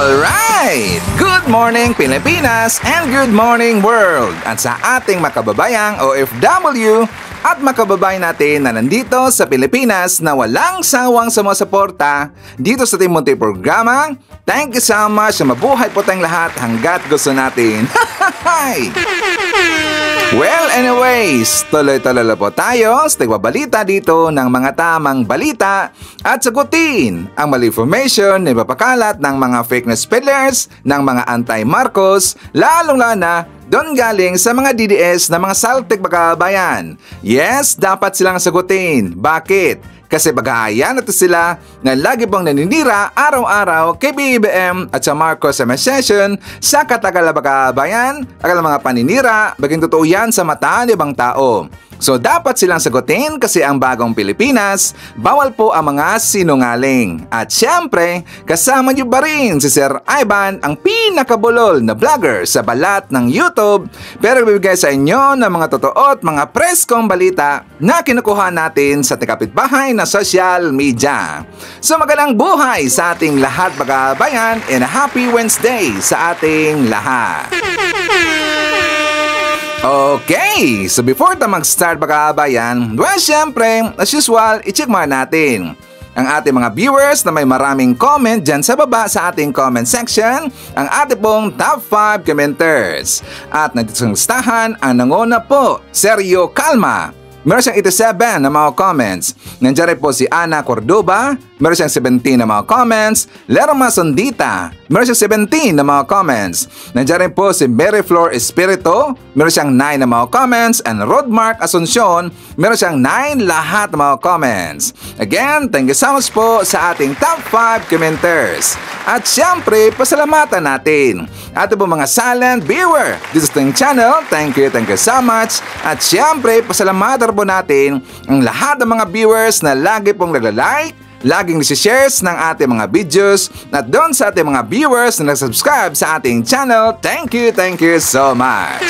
Alright! Good morning Pilipinas and good morning world! At sa ating makababayang OFW at makababayan natin na nandito sa Pilipinas na walang sawang sumusuporta dito sa ating munting programa, thank you so much na mabuhay po tayong lahat hanggat gusto natin. Well, anyways, tuloy-tuloy po tayo sa tigbabalita dito ng mga tamang balita at sagutin ang mali information na ipapakalat ng mga fake news peddlers, ng mga anti-Marcos, lalong-lalo na doon galing sa mga DDS na mga saltik bakabayan. Yes, dapat silang sagutin. Bakit? Kasi bagahayan natin sila na lagi pong naninira araw-araw kay BBM at sa Marcos Administration sa katagal bakabayan, akala mga paninira, baging totoo yan sa mata ng ibang tao. So dapat silang sagutin kasi ang bagong Pilipinas, bawal po ang mga sinungaling. At syempre, kasama niyo ba rin si Sir Ivan, ang pinakabulol na vlogger sa balat ng YouTube, pero bibigay sa inyo ng mga totoo at mga preskong balita na kinukuha natin sa kapitbahay na social media. So magandang buhay sa ating lahat bakabayan and a happy Wednesday sa ating lahat. Okay, so before tayo mag-start bakabayan, well syempre, as usual, i-check muna natin ang ating mga viewers na may maraming comment dyan sa baba sa ating comment section, ang ating pong top 5 commenters. At nandito sa listahan ang nanguna po, Sergio Calma. Meron siyang 87 na mga comments. Nandiyan rin po si Ana Cordoba. Meron siyang 17 na mga comments. Lerma Sondita. Meron siyang 17 na mga comments. Nandiyan rin po si Mary Flor Espirito. Meron siyang 9 na mga comments. And Rodmark Asuncion. Meron siyang 9 lahat na mga comments. Again, thank you so much po sa ating top 5 commenters. At syempre, pasalamatan natin ating po mga silent viewer dito sa ating channel. Thank you so much. At syempre, pasalamatan po natin ang lahat ng mga viewers na lagi pong nagla-like, laging nisi-shares ng ating mga videos, at doon sa ating mga viewers na nag-subscribe sa ating channel. Thank you so much.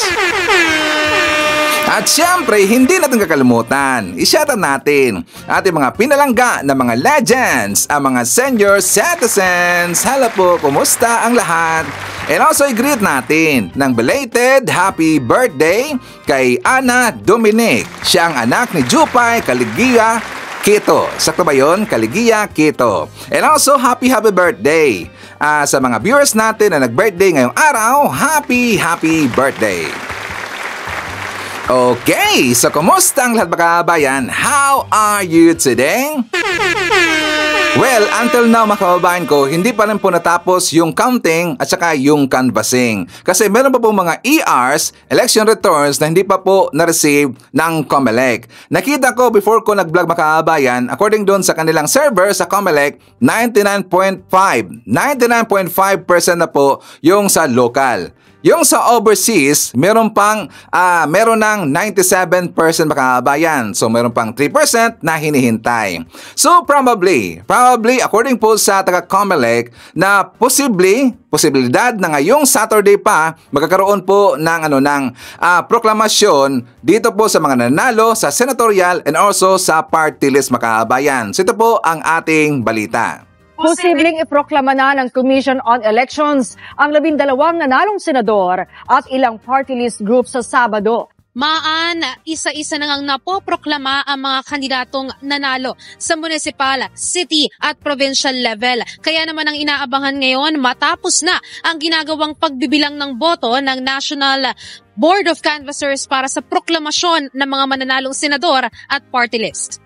At syempre, hindi natin kakalimutan, i-shoutout natin ating mga pinalangga na mga legends, ang mga senior citizens. Hello po, kumusta ang lahat? And also, i-greet natin ng belated happy birthday kay Ana Dominic. Siya ang anak ni Jupay Caligia Quito. Sakto ba yun? Caligia Quito. And also, happy birthday sa mga viewers natin na nag-birthday ngayong araw. Happy birthday! Okay, so kumusta ang lahat bakabayan? How are you today? Well, until now mga kababayan ko, hindi pa rin po natapos yung counting at saka yung canvassing. Kasi meron pa po mga ERs, election returns, na hindi pa po na-receive ng COMELEC. Nakita ko before ko nag-vlog mga kababayan, according doon sa kanilang server sa COMELEC, 99.5% na po yung sa local. Yung sa overseas, meron ng 97% makabayan. So, meron pang 3% na hinihintay. So, probably, according po sa taga-COMELEC, na posibilidad na ngayong Saturday pa, magkakaroon po ng proklamasyon dito po sa mga nanalo sa senatorial and also sa party list makabayan. So, ito po ang ating balita. Posibleng iproklama na ng Commission on Elections ang 12 nanalong senador at ilang party list group sa Sabado. Isa-isa na ngang napoproklama ang mga kandidatong nanalo sa municipal, city at provincial level. Kaya naman ang inaabangan ngayon matapos na ang ginagawang pagbibilang ng boto ng National Board of Canvassers para sa proklamasyon ng mga mananalong senador at party list.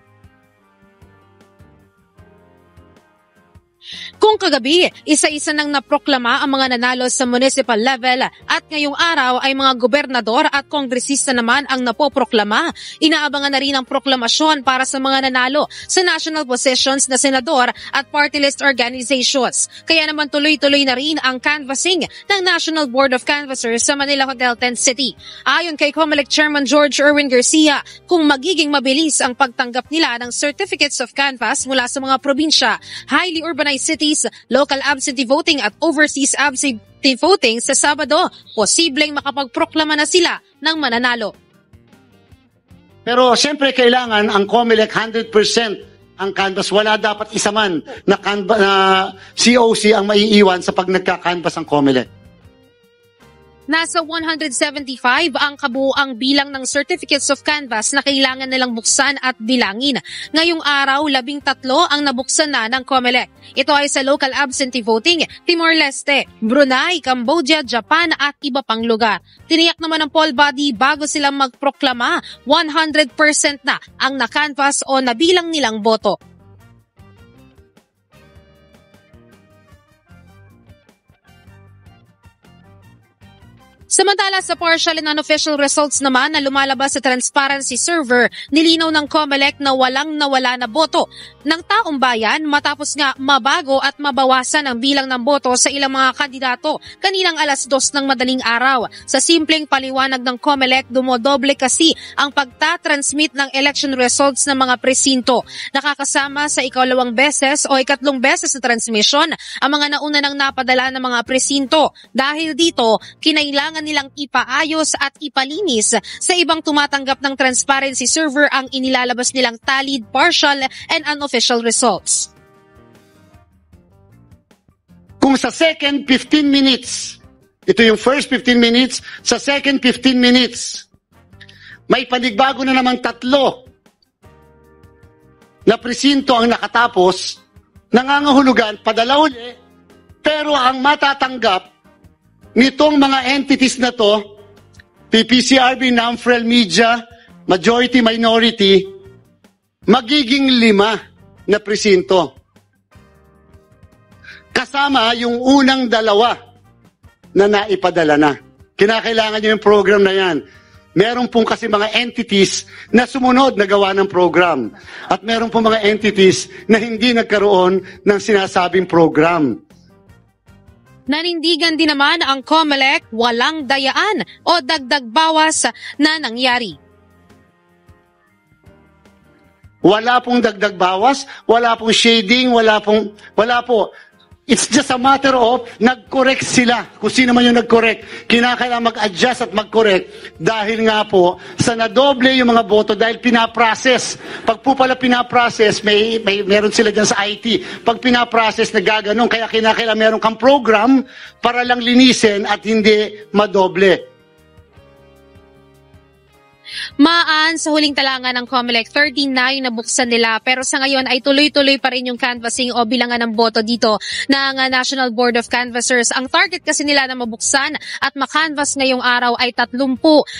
Kung kagabi, isa-isa nang naproklama ang mga nanalo sa municipal level at ngayong araw ay mga gobernador at kongresista naman ang napoproklama, inaabangan na rin ang proklamasyon para sa mga nanalo sa national positions na senador at party list organizations. Kaya naman tuloy-tuloy na rin ang canvassing ng National Board of Canvassers sa Manila Hotel 10 City. Ayon kay COMELEC Chairman George Erwin Garcia, kung magiging mabilis ang pagtanggap nila ng certificates of canvass mula sa mga probinsya, highly urbanized cities, local absentee voting at overseas absentee voting sa Sabado, posibleng makapagproklama na sila ng mananalo. Pero siyempre kailangan ang COMELEC 100% ang canvas. Wala dapat isa man na COC ang maiiwan sa pag nagka-canvas ang COMELEC. Nasa 175 ang kabuuang bilang ng certificates of canvas na kailangan nilang buksan at bilangin. Ngayong araw, 13 ang nabuksan na ng COMELEC. Ito ay sa local absentee voting, Timor-Leste, Brunei, Cambodia, Japan at iba pang lugar. Tiniyak naman ng poll body bago silang magproklama, 100% na ang na-canvas o nabilang nilang boto. Samantala sa partial and unofficial results naman na lumalabas sa transparency server, nilinaw ng COMELEC na walang nawala na boto ng taong bayan matapos nga mabago at mabawasan ang bilang ng boto sa ilang mga kandidato kaninang 2:00 ng madaling araw. Sa simpleng paliwanag ng COMELEC, dumodoble kasi ang pagtatransmit ng election results ng mga presinto. Nakakasama sa ikalawang beses o ikatlong beses na transmission ang mga nauna nang napadala ng mga presinto. Dahil dito, kinailangan nilang ipaayos at ipalinis sa ibang tumatanggap ng transparency server ang inilalabas nilang tallied partial and unofficial results. Kung sa second 15 minutes, ito yung first 15 minutes, sa second 15 minutes, may panigbago na namang 3 na presinto ang nakatapos, nangangahulugan, padala uli, pero ang matatanggap nitong mga entities na to, PPCRB, NAMFREL, Media, Majority, Minority, magiging 5 na presinto. Kasama yung unang 2 na naipadala na. Kinakailangan nyo yung program na yan. Meron pong kasi mga entities na sumunod na gawa ng program. At meron pong mga entities na hindi nagkaroon ng sinasabing program. Nanindigan din naman ang COMELEC walang dayaan o dagdag bawas na nangyari. Wala pong dagdag bawas, wala pong shading, wala po. It's just a matter of nag-correct sila. Kung sino man yung nag-correct, kinakailangan mag-adjust at mag-correct dahil nga po sa nadoble yung mga boto dahil pinaprocess. Pag po pala pinaprocess, meron sila dyan sa IT. Pag pinaprocess, nagaganon. Kaya kinakailangan meron kang program para lang linisin at hindi madoble. Maan sa huling talangan ng COMELEC, 39 na buksan nila pero sa ngayon ay tuloy-tuloy pa rin yung canvassing o bilangan ng boto dito ng National Board of Canvassers. Ang target kasi nila na mabuksan at makanvas ngayong araw ay 30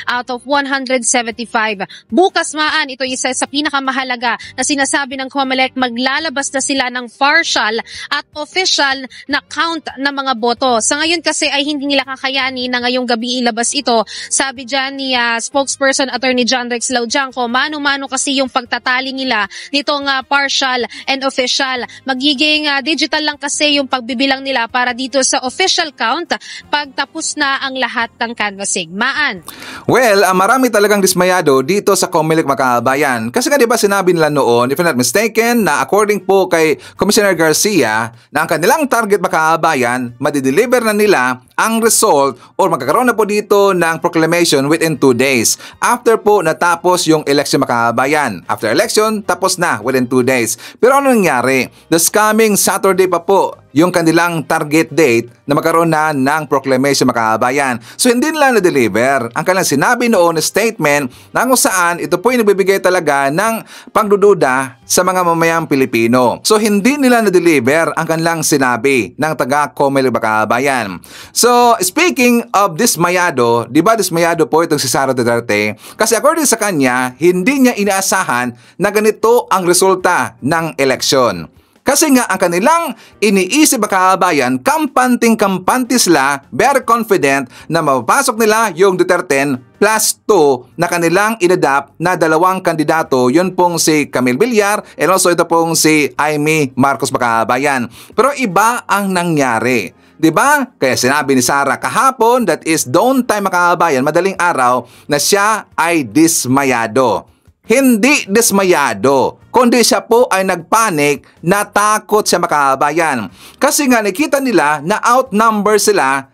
out of 175. Bukas Maan, ito isa sa pinakamahalaga na sinasabi ng COMELEC, maglalabas na sila ng partial at official na count ng mga boto. Sa ngayon kasi ay hindi nila kakayanin na ngayong gabi ilabas ito. Sabi dyan ni spokesperson Attorney John Rex Laujanco, mano-mano kasi yung pagtatali nila nitong partial and official. Magiging digital lang kasi yung pagbibilang nila para dito sa official count pagtapos na ang lahat ng canvassing. Maan. Well, marami talagang dismayado dito sa COMELEC makabayan. Kasi nga diba sinabi nila noon, if I'm not mistaken, na according po kay Commissioner Garcia, na ang kanilang target makabayan, madideliver na nila ang result or magkakaroon na po dito ng proclamation within 2 days. After po natapos yung election makabayan. After election, tapos na within 2 days. Pero ano nangyari? This coming Saturday pa po yung kanilang target date na magkaroon na ng proclamation makabayan. So hindi nila na-deliver. Ang kanilang sinabi noon na statement na kung saan ito po yung nagbibigay talaga ng pagdududa sa mga mamayang Pilipino. So hindi nila na-deliver ang kanilang sinabi ng taga-COMELEC makabayan. So speaking of dismayado, di ba dismayado po itong si Sara Duterte? Kasi according sa kanya, hindi niya inaasahan na ganito ang resulta ng eleksyon. Kasi nga ang kanilang iniisip makabayan, kampanting-kampante sila, very confident na mapapasok nila yung Duterte plus 2 na kanilang inadapt na 2 kandidato. Yun pong si Camille Villar and also ito pong si Amy Marcos makabayan. Pero iba ang nangyari. Diba? Kaya sinabi ni Sara kahapon, that is dawn time makabayan, madaling araw, na siya ay dismayado. Hindi dismayado, kundi siya po ay nagpanik, natakot siya makabayan. Kasi nga nakita nila na outnumber sila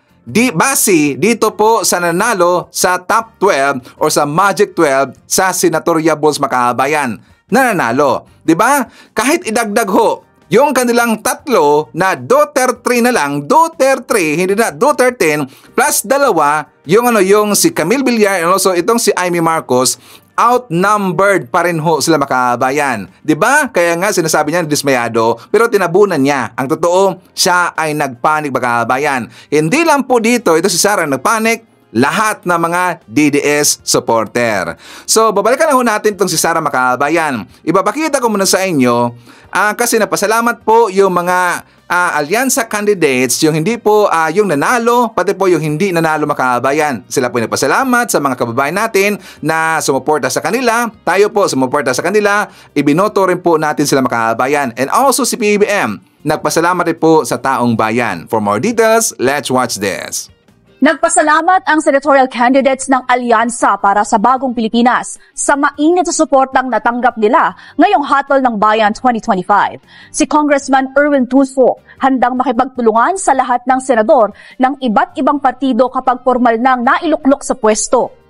base dito po sa nanalo sa top 12 or sa Magic 12 sa senatorial balls makabayan. na nanalo. 'Di ba? Kahit idagdag ho yung kanilang tatlo na Duterte na lang, Duterte, hindi na Duterte, plus dalawa, yung si Camille Villar and also itong si Amy Marcos, outnumbered pa rin ho sila makabayan. 'Di ba? Kaya nga sinasabi niya dismayado, pero tinabunan niya. Ang totoo, siya ay nagpanik makabayan. Hindi lang po dito, ito si Sara nagpanik, lahat ng mga DDS supporter. So, babalikan na ho natin itong si Sara makabayan. Ibabakita ko muna sa inyo kasi napasalamat po yung mga alyansa candidates, yung hindi po yung nanalo, pati po yung hindi nanalo makabayan. Sila po nagpasalamat sa mga kababayan natin na sumuporta sa kanila. Tayo po sumuporta sa kanila. Ibinoto rin po natin sila makabayan. And also si PBBM, nagpasalamat rin po sa taong bayan. For more details, let's watch this. Nagpasalamat ang senatorial candidates ng Alyansa para sa Bagong Pilipinas sa mainit na suportang natanggap nila ngayong Hatol ng Bayan 2025. Si Congressman Erwin Tulfo handang makipagtulungan sa lahat ng senador ng iba't ibang partido kapag formal nang nailuklok sa pwesto.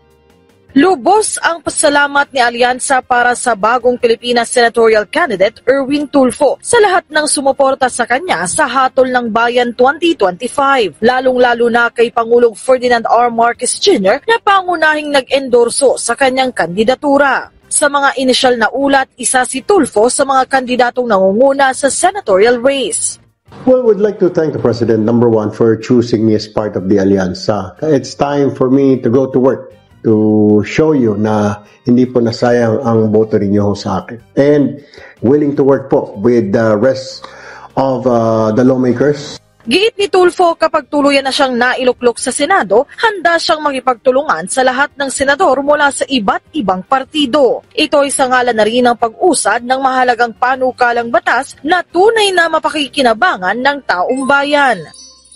Lubos ang pasalamat ni Alyansa para sa Bagong Pilipinas senatorial candidate Erwin Tulfo sa lahat ng sumuporta sa kanya sa Hatol ng Bayan 2025, lalong-lalo na kay Pangulong Ferdinand R. Marcos Jr. na pangunahing nag-endorso sa kanyang kandidatura. Sa mga inisyal na ulat, isa si Tulfo sa mga kandidatong nangunguna sa senatorial race. Well, we'd like to thank the President, number one, for choosing me as part of the Alyansa. It's time for me to go to work, to show you na hindi po nasayang ang boto ninyo sa akin. And willing to work po with the rest of the lawmakers. Giit ni Tulfo, kapag tuluyan na siyang nailuklok sa Senado, handa siyang makipagtulungan sa lahat ng senador mula sa iba't ibang partido. Ito ay sa ngalan na rin ng pag-usad ng mahalagang panukalang batas na tunay na mapakikinabangan ng taong bayan.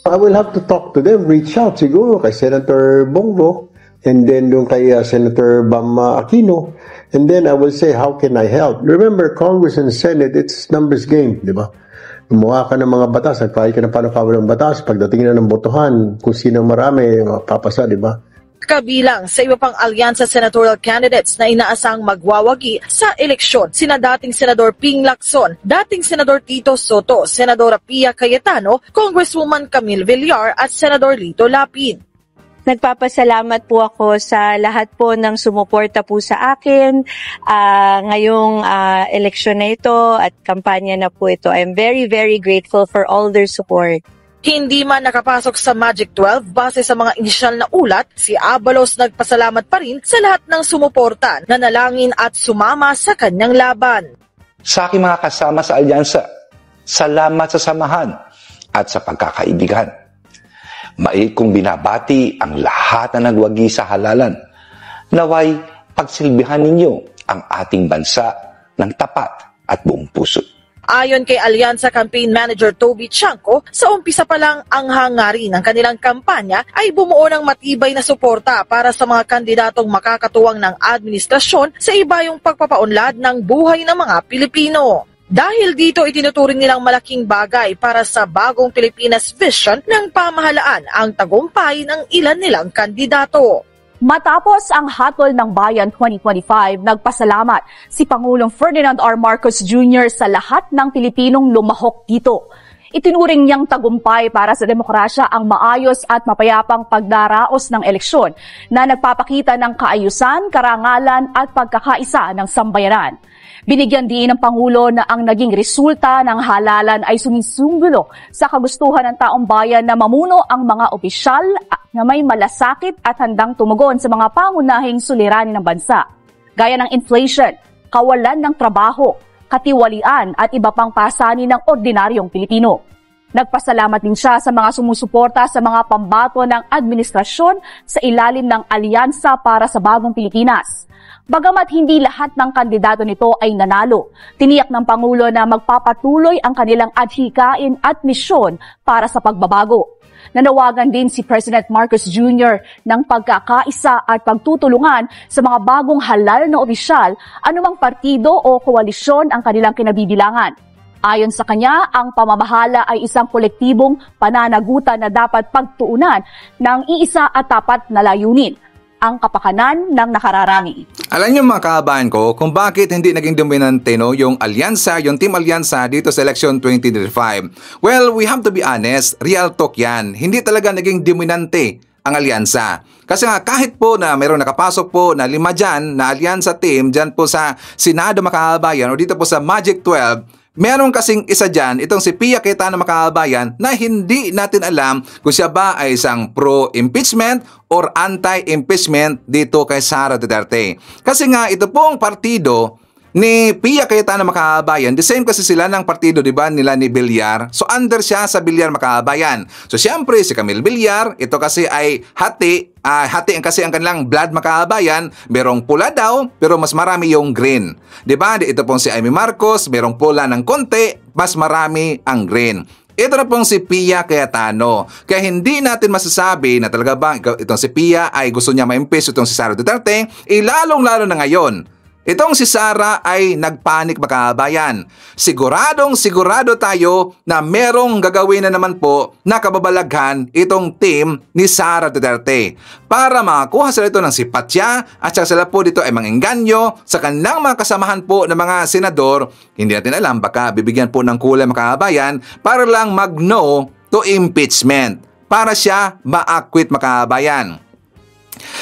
I will have to talk to them, reach out siguro kay Senator Bongo, and then doon kay Senator Bam Aquino, and then I will say, how can I help? Remember, Congress and Senate, it's numbers game, di ba? Gumawa ka ng mga batas, nagpahil ka ng panukawal ng batas, pagdating na ng botohan, kung sino marami, papasa, di ba? Kabilang sa iba pang alyansa senatorial candidates na inaasang magwawagi sa eleksyon, sina dating Senador Ping Lacson, dating Senador Tito Soto, Senadora Pia Cayetano, Congresswoman Camille Villar at Senador Lito Lapid. Nagpapasalamat po ako sa lahat po ng sumuporta po sa akin ngayong eleksyon na ito at kampanya na po ito. I'm very, very grateful for all their support. Hindi man nakapasok sa Magic 12 base sa mga inisyal na ulat, si Abalos nagpasalamat pa rin sa lahat ng sumuporta, nanalangin at sumama sa kanyang laban. Sa aking mga kasama sa alyansa, salamat sa samahan at sa pagkakaibigan. Mait kong binabati ang lahat na nagwagi sa halalan. Naway, pagsilbihan ninyo ang ating bansa ng tapat at buong puso. Ayon kay Alyansa Campaign Manager Toby Chanco, sa umpisa pa lang ang hangarin ng kanilang kampanya ay bumuo ng matibay na suporta para sa mga kandidatong makakatuwang ng administrasyon sa ibayong pagpapaunlad ng buhay ng mga Pilipino. Dahil dito itinuturing nilang malaking bagay para sa Bagong Pilipinas vision ng pamahalaan ang tagumpay ng ilan nilang kandidato. Matapos ang Hatol ng Bayan 2025, nagpasalamat si Pangulong Ferdinand R. Marcos Jr. sa lahat ng Pilipinong lumahok dito. Itinuring niyang tagumpay para sa demokrasya ang maayos at mapayapang pagdaraos ng eleksyon na nagpapakita ng kaayusan, karangalan at pagkakaisa ng sambayanan. Binigyan din ng Pangulo na ang naging resulta ng halalan ay sumisumbulo sa kagustuhan ng taong bayan na mamuno ang mga opisyal na may malasakit at handang tumugon sa mga pangunahing suliranin ng bansa, gaya ng inflation, kawalan ng trabaho, katiwalian at iba pang pasanin ng ordinaryong Pilipino. Nagpasalamat din siya sa mga sumusuporta sa mga pambato ng administrasyon sa ilalim ng Alyansa para sa Bagong Pilipinas. Bagamat hindi lahat ng kandidato nito ay nanalo, tiniyak ng Pangulo na magpapatuloy ang kanilang adhikain at misyon para sa pagbabago. Nanawagan din si President Marcos Jr. ng pagkakaisa at pagtutulungan sa mga bagong halal na opisyal, anumang partido o koalisyon ang kanilang kinabibilangan. Ayon sa kanya, ang pamamahala ay isang kolektibong pananagutan na dapat pagtuunan ng iisa at tapat na layunin. ang kapakanan ng nakararami. Alam niyo mga kabayan ko kung bakit hindi naging dominante yung alyansa, yung Team Alyansa dito sa election 2025. Well, we have to be honest, real talk yan. Hindi talaga naging dominante ang alyansa. Kasi nga kahit po na mayroong nakapasok po na 5 dyan na alyansa team dyan po sa Senado mga kabayan o dito po sa Magic 12, meron kasing isa dyan, itong si Pia Cayetano mga kabayan, na hindi natin alam kung siya ba ay isang pro-impeachment or anti-impeachment dito kay Sara Duterte. Kasi nga ito pong partido ni Pia Cayetano mga kabayan, the same kasi sila ng partido, di ba, nila ni Villar. So under siya sa Villar mga kabayan. So siyempre si Camille Villar, ito kasi ay hati kasi ang kanilang blood mga kabayan, merong pula daw pero mas marami yung green. 'Di ba? Ito pong si Amy Marcos, merong pula ng konti, mas marami ang green. Ito na pong si Pia Cayetano. Kaya hindi natin masasabi na talaga ba itong si Pia ay gusto niya ma-impeach itong si Sara Duterte, lalong-lalo na ngayon. Itong si Sara ay nagpanik mga kabayan. Sigurado tayo na merong gagawin na naman po na kababalaghan itong team ni Sara Duterte para makakuha sila ito ng simpatya at sila po dito ay mangengganyo sa kanilang mga kasamahan po ng mga senador. Hindi natin alam, baka bibigyan po ng kulay mga kabayan para lang mag-no to impeachment para siya ma-acquit mga kabayan.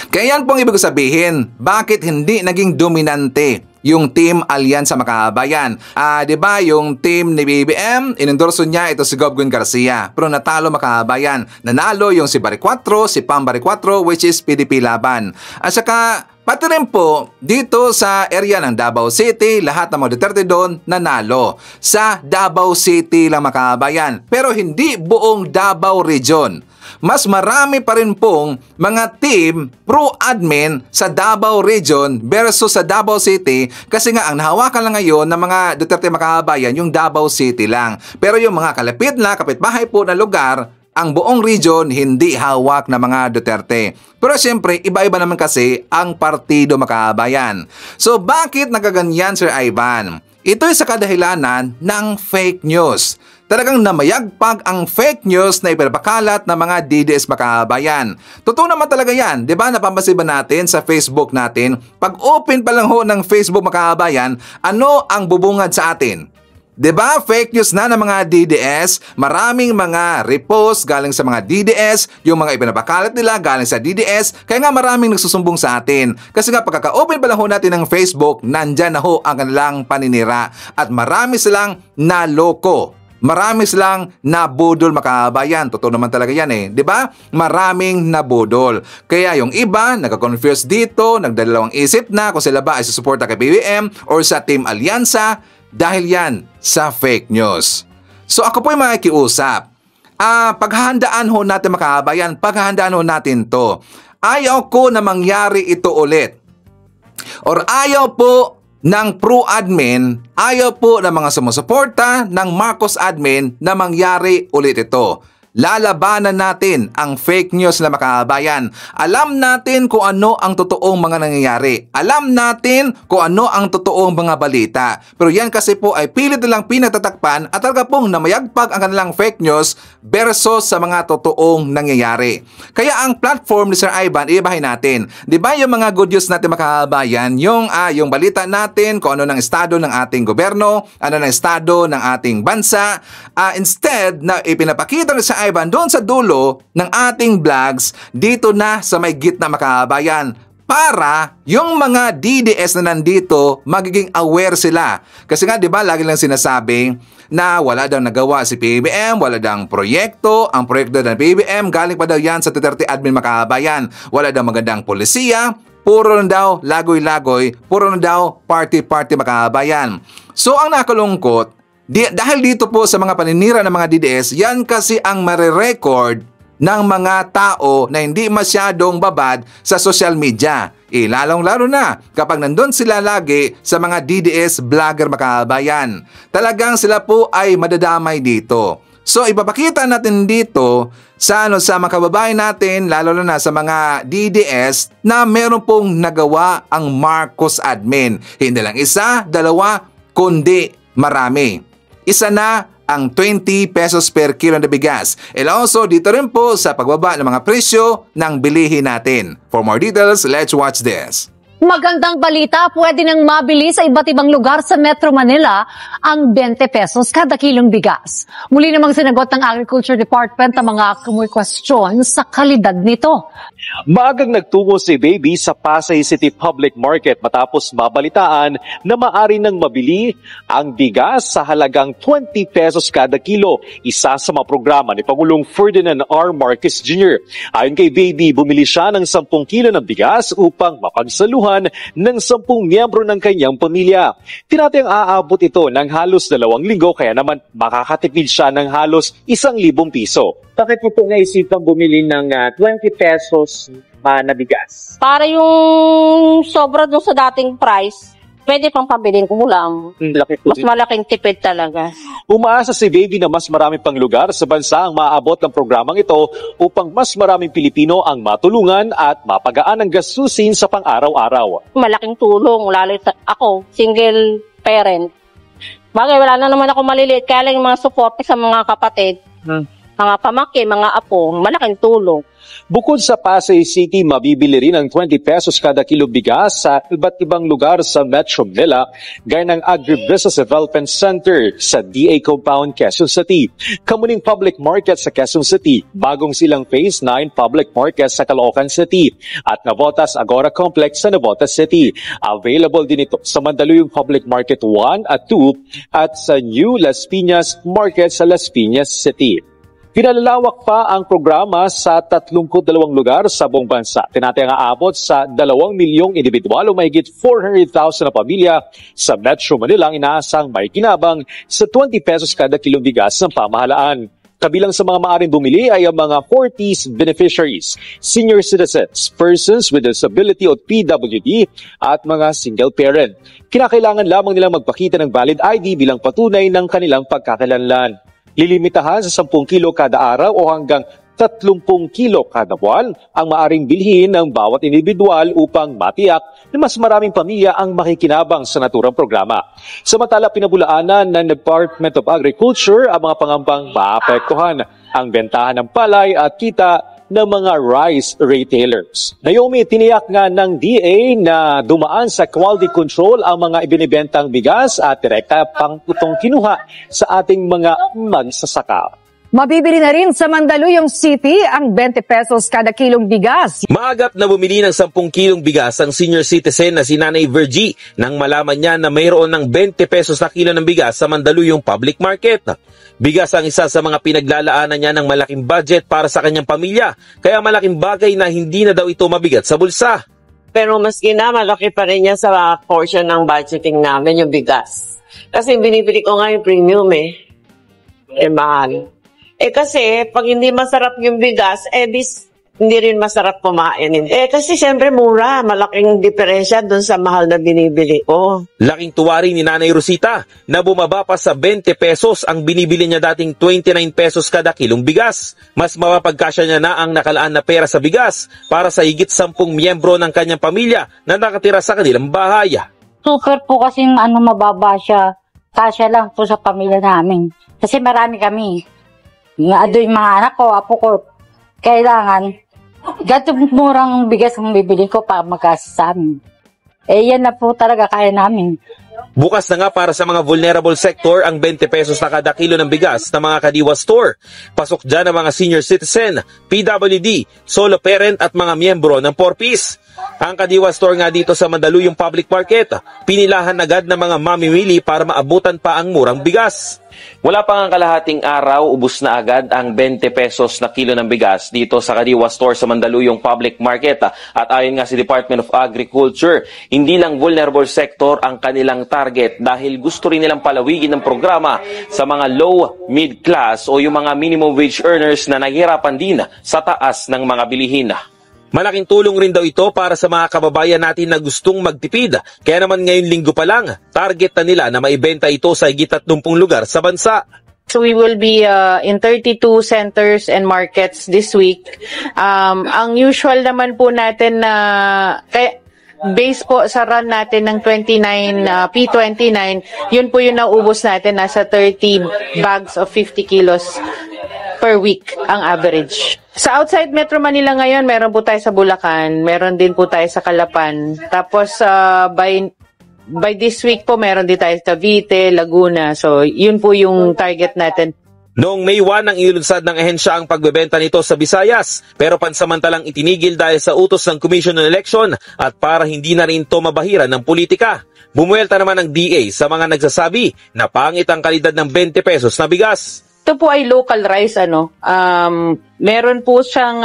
Kaya yan pong ibig sabihin, bakit hindi naging dominante yung Team Alyansa mga kabayan. Di ba yung team ni BBM, inendorso niya ito si Govgun Garcia. Pero natalo mga kabayan. Nanalo yung si Baricuatro, si Pam Baricuatro, which is PDP Laban. At saka pati rin po dito sa area ng Davao City, lahat ng mga Duterte doon nanalo. Sa Davao City lang mga kabayan. Pero hindi buong Davao Region. Mas marami pa rin pong mga team pro-admin sa Davao Region versus sa Davao City kasi nga ang nahawakan lang ngayon ng mga Duterte mga kabayan yung Davao City lang. Pero yung mga kalapit na kapitbahay po na lugar, ang buong region hindi hawak ng mga Duterte. Pero siyempre, iba-iba naman kasi ang partido mga kabayan. So bakit nagaganyan Sir Ivan? Ito'y sa kadahilanan ng fake news. Talagang namayagpag ang fake news na ipinapakalat ng mga DDS makabayan. Totoo naman talaga yan. Diba napapasiba natin sa Facebook natin? Pag open pa lang ho ng Facebook makabayan, ano ang bubungad sa atin? Diba fake news na ng mga DDS? Maraming mga repost galing sa mga DDS, yung mga ipinapakalat nila galing sa DDS, kaya nga maraming nagsusumbong sa atin. Kasi nga pagkaka-open pa lang ho natin ng Facebook, nandyan na ho ang kanilang paninira. At marami silang naloko. Marami silang nabudol makabayan. Totoo naman talaga yan eh. 'Di ba? Maraming nabudol. Kaya yung iba, nagka-confuse dito, nagdalawang isip na kung sila ba ay susuporta kay BBM or sa Team Alyansa dahil yan sa fake news. So ako po ay makikiusap. Paghahandaan ho natin makabayan, paghahandaan ho natin to. Ayaw ko na mangyari ito ulit. Or ayaw po ng pro-admin, ayaw po ng mga sumusuporta ng Marcos admin na mangyari ulit ito. Lalabanan natin ang fake news na makabayan. Alam natin kung ano ang totoong mga nangyayari. Alam natin kung ano ang totoong mga balita. Pero yan kasi po ay pilit nilang pinatatakpan at talaga pong namayagpag ang kanilang fake news versus sa mga totoong nangyayari. Kaya ang platform ni Sir Ivan, ibahin natin. Di ba yung mga good news natin makabayan, yung balita natin kung ano ng estado ng ating gobyerno, ano ng estado ng ating bansa, instead na ipinapakita ni Sir Ivan doon sa dulo ng ating vlogs dito na sa may gitna makabayan para yung mga DDS na nandito magiging aware sila. Kasi nga 'di ba lagi lang sinasabi na wala daw nagawa si PBM, wala daw proyekto, ang proyekto ng PBM galing pa daw yan sa Duterte admin makabayan. Wala daw magandang polisiya, puro na daw lagoy-lagoy, puro na daw party-party makabayan. So ang nakalungkot dahil dito po sa mga paninira ng mga DDS, yan kasi ang marirecord ng mga tao na hindi masyadong babad sa social media. Lalong-lalo na kapag nandun sila lagi sa mga DDS vlogger makabayan. Talagang sila po ay madadamay dito. So ipapakita natin dito sa mga kababayan natin, lalo na sa mga DDS na meron pong nagawa ang Marcos admin. Hindi lang isa, dalawa, kundi marami. Isa na ang 20 pesos per kilo na bigas. And also dito rin po sa pagbaba ng mga presyo ng bilihin natin. For more details, let's watch this. Magandang balita, pwede nang mabili sa iba't ibang lugar sa Metro Manila ang 20 pesos kada kilong bigas. Muli namang sinagot ng Agriculture Department ang mga question sa kalidad nito. Maagang nagtungo si Baby sa Pasay City Public Market matapos mabalitaan na maaari nang mabili ang bigas sa halagang 20 pesos kada kilo, isa sa mga programa ni Pangulong Ferdinand R. Marcos Jr. Ayon kay Baby, bumili siya ng 10 kilo ng bigas upang mapagsaluhan ng 10 miyembro ng kanyang pamilya. Tinatayang aabot ito ng halos 2 linggo kaya naman makakatipid siya ng halos 1,000 piso. Bakit mo po naisipang bumili ng 20 pesos na bigas? Para yung sobra doon sa dating price, pwede pang pabiling ulam. Mas malaking tipid talaga. Umaasa si Baby na mas marami pang lugar sa bansa ang maaabot ng programang ito upang mas maraming Pilipino ang matulungan at mapagaan ang gastusin sa pang-araw-araw. Malaking tulong, lalo ako, single parent. Bagay, wala na naman ako maliliit, kaya lang yung mga support sa mga kapatid. Mga pamangkin, mga apo, malaking tulong. Bukod sa Pasay City, mabibili rin ang 20 pesos kada kilo bigas sa iba't ibang lugar sa Metro Manila, gaya ng Agribusiness Development Center sa DA Compound, Quezon City, Kamuning Public Market sa Quezon City, Bagong Silang Phase 9 Public Market sa Caloocan City, at Navotas Agora Complex sa Navotas City. Available din ito sa Mandaluyong Public Market 1 at 2 at sa New Las Piñas Market sa Las Piñas City. Pinalalawak pa ang programa sa 32 lugar sa buong bansa. Tinatayang aabot sa 2 milyong individual o mahigit 400,000 na pamilya sa Metro Manila ang inaasang may kinabang sa 20 pesos kada kilong bigas ng pamahalaan. Kabilang sa mga maaaring bumili ay ang mga 40s beneficiaries, senior citizens, persons with disability o PWD at mga single parent. Kinakailangan lamang nilang magpakita ng valid ID bilang patunay ng kanilang pagkakakilanlan. Lilimitahan sa 10 kilo kada araw o hanggang 30 kilo kada buwan ang maaring bilhin ng bawat individual upang matiyak na mas maraming pamilya ang makikinabang sa naturang programa. Samantala, pinabulaanan ng Department of Agriculture ang mga pangambang maapektuhan ang bentahan ng palay at kita ng mga rice retailers. Naomi, tiniyak nga ng DA na dumaan sa quality control ang mga ibinibentang bigas at direkta pang itong kinuha sa ating mga magsasaka. Mabibili na rin sa Mandaluyong City ang 20 pesos kada kilong bigas. Maagap na bumili ng 10 kilong bigas ang senior citizen na si Nanay Virgie nang malaman niya na mayroon ng 20 pesos na kilo ng bigas sa Mandaluyong Public Market. Bigas ang isa sa mga pinaglalaanan niya ng malaking budget para sa kanyang pamilya, kaya malaking bagay na hindi na daw ito mabigat sa bulsa. Pero maski na, malaki pa rin niya sa portion ng budgeting namin yung bigas. Kasi binibili ko nga yung premium mahal. Kasi pag hindi masarap yung bigas, hindi rin masarap kumain. Kasi siyempre mura, malaking diferensya doon sa mahal na binibili ko. Laking tuwa rin ni Nanay Rosita na bumaba pa sa 20 pesos ang binibili niya dating 29 pesos kada kilong bigas. Mas mapapagkasya niya na ang nakalaan na pera sa bigas para sa higit 10 miyembro ng kanyang pamilya na nakatira sa kanilang bahay. Super po kasing mababa siya. Kasya lang po sa pamilya namin. Kasi marami kami. Yung mga anak ko, apo ko, kailangan ganito murang bigas ang bibili ko para magkasa sa amin. Yan na po talaga kaya namin. Bukas na nga para sa mga vulnerable sector ang 20 pesos na kada kilo ng bigas ng mga Kadiwa Store. Pasok dyan ang mga senior citizen, PWD, solo parent at mga miyembro ng 4-piece. Ang Kadiwa Store nga dito sa Mandaluyong Public Market, pinilahan agad ng mga mamimili para maabutan pa ang murang bigas. Wala pa nga kalahating araw, ubos na agad ang 20 pesos na kilo ng bigas dito sa Kadiwa Store sa Mandaluyong Public Market. At ayon nga si Department of Agriculture, hindi lang vulnerable sector ang kanilang target dahil gusto rin nilang palawigin ng programa sa mga low, mid-class o yung mga minimum wage earners na nahihirapan din sa taas ng mga bilihin. Malaking tulong rin daw ito para sa mga kababayan natin na gustong magtipid. Kaya naman ngayon linggo pa lang, target na nila na maibenta ito sa higit 30 lugar sa bansa. So we will be in 32 centers and markets this week. Ang usual naman po natin na base po sa run natin ng P29, yun po yung naubos natin, nasa 30 bags of 50 kilos per week ang average. Sa outside Metro Manila ngayon, meron po tayo sa Bulacan, meron din po tayo sa Calapan. Tapos by this week po, meron din tayo sa Cavite, Laguna. So, yun po yung target natin. Noong May 1 nang ilunsad ng ahensya ang pagbebenta nito sa Visayas, pero pansamantalang itinigil dahil sa utos ng Commission on Election at para hindi na rin ito mabahiran ng politika. Bumuelta naman ang DA sa mga nagsasabi na pangit ang kalidad ng 20 pesos na bigas. Ito po ay local rice, meron po siyang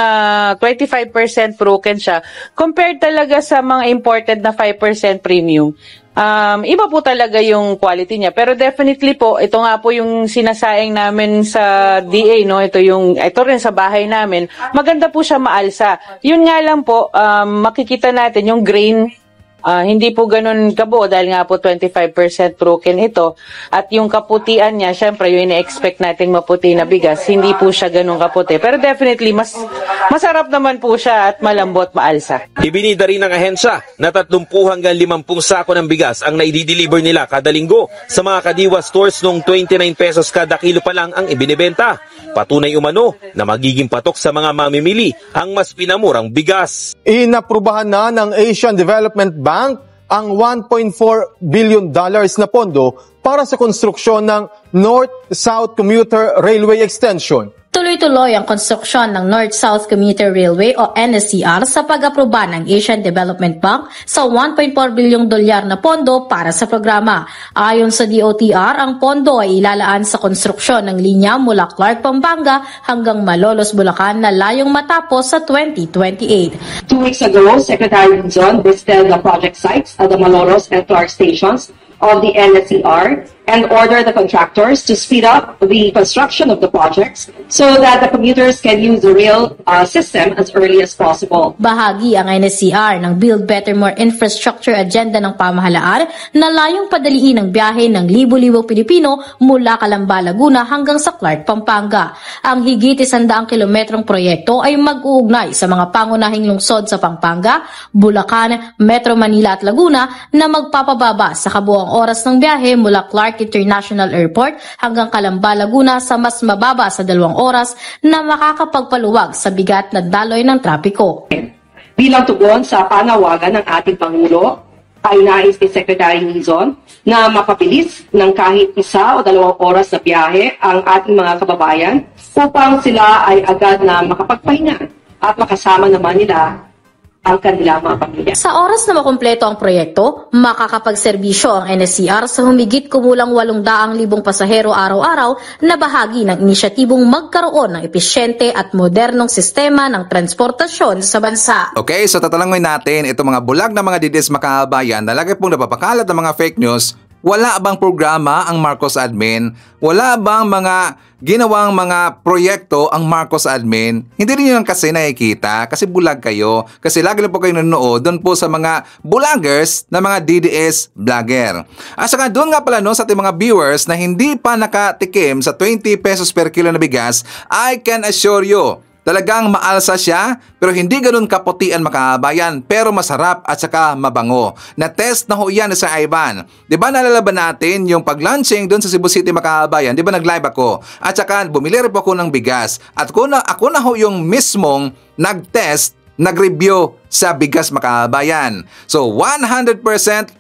25% broken siya compared talaga sa mga imported na 5% premium. Iba po talaga yung quality niya. Pero definitely po, ito nga po yung sinasaing namin sa DA, no? Ito rin sa bahay namin. Maganda po siya maalsa. Yun nga lang po, makikita natin yung grain, hindi po ganun kabuo dahil nga po 25% broken ito. At yung kaputian niya, syempre yung ina-expect nating maputi na bigas, hindi po siya ganun kaputi. Pero definitely, masarap naman po siya at malambot, maalsa. Ibinida rin ng ahensya na 30 hanggang 50 sako ng bigas ang naidideliver nila kada linggo sa mga Kadiwa stores nung 29 pesos kada kilo pa lang ang ibinibenta. Patunay umano na magiging patok sa mga mamimili ang mas pinamurang bigas. Inaprubahan na ng Asian Development Bank ang $1.4 billion na pondo para sa konstruksyon ng North-South Commuter Railway Extension. Tuloy-tuloy ang konstruksyon ng North-South Commuter Railway o NSCR sa pag-aproba ng Asian Development Bank sa $1.4 bilyong na pondo para sa programa. Ayon sa DOTR, ang pondo ay ilalaan sa konstruksyon ng linya mula Clark, Pampanga hanggang Malolos, Bulacan na layong matapos sa 2028. 2 weeks ago, Secretary Rizon visited the project sites at the Malolos and Clark stations of the NSCR and order the contractors to speed up the construction of the projects so that the commuters can use the rail system as early as possible. Bahagi ang NSCR ng Build Better More Infrastructure agenda ng pamahalaan na layong padaliin ang biyahe ng libo-libong Pilipino mula Calamba, Laguna hanggang sa Clark, Pampanga. Ang higit 100 kilometrong proyekto ay mag-uugnay sa mga pangunahing lungsod sa Pampanga, Bulacan, Metro Manila at Laguna na magpapababa sa kabuang oras ng biyahe mula Clark International Airport hanggang Calamba, Laguna sa mas mababa sa 2 oras na makakapagpaluwag sa bigat na daloy ng trapiko. Bilang tugon sa panawagan ng ating Pangulo, ay nais ni Secretary Rizon na mapabilis ng kahit 1 o 2 oras na biyahe ang ating mga kababayan upang sila ay agad na makapagpahinga at makasama naman nila ang kanilang mga pamilya. Sa oras na makumpleto ang proyekto, makakapagserbisyo ang NSCR sa humigit kumulang 800,000 pasahero araw-araw na bahagi ng inisyatibong magkaroon ng epesyente at modernong sistema ng transportasyon sa bansa. Okay, so tatalangin natin itong mga bulag na mga DDS makabayan na lagi pong napapakalat ng mga fake news. Wala bang programa ang Marcos admin? Wala bang mga ginawang mga proyekto ang Marcos admin? Hindi rin yun kasi nakikita kasi bulag kayo. Kasi lagi lang po kayo nanonood doon po sa mga bulagers na mga DDS vlogger. At saka doon nga pala no, sa ating mga viewers na hindi pa nakatikim sa 20 pesos per kilo na bigas, I can assure you, talagang maalsa siya pero hindi ganun kaputian makabayan pero masarap at saka mabango. Na-test na ho yan sa Ivan. Diba nalalaban natin yung pag-launching doon sa Cebu City makabayan? Diba nag-live ako? At saka bumili rin po ako ng bigas. At ako na ho yung mismong nag-test, nag-review sa bigas makabayan. So 100%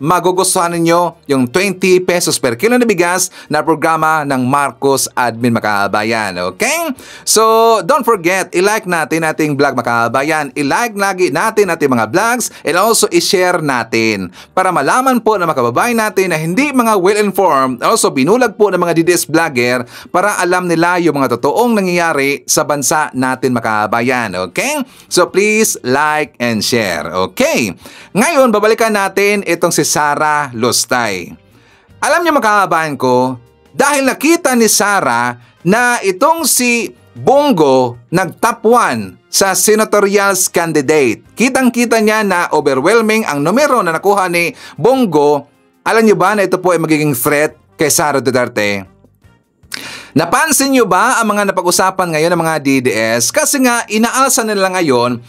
magugustuhan ninyo yung 20 pesos per kilo na bigas na programa ng Marcos admin makabayan. Okay? So don't forget, i-like natin ating vlog makabayan. I-like lagi natin ating mga vlogs and also i-share natin para malaman po ng mga kababayan natin na hindi mga well-informed, also binulag po ng mga DDS vlogger para alam nila yung mga totoong nangyayari sa bansa natin makabayan. Okay? So please like and share. Okay. Ngayon, babalikan natin itong si Sara Lustay. Alam niyo mga kababayan ko, dahil nakita ni Sara na itong si Bongo nag-top 1 sa senatorial candidate. Kitang-kita niya na overwhelming ang numero na nakuha ni Bongo. Alam niyo ba na ito po ay magiging threat kay Sara Duterte? Napansin nyo ba ang mga napag-usapan ngayon ng mga DDS? Kasi nga, inaalsa nila ngayon,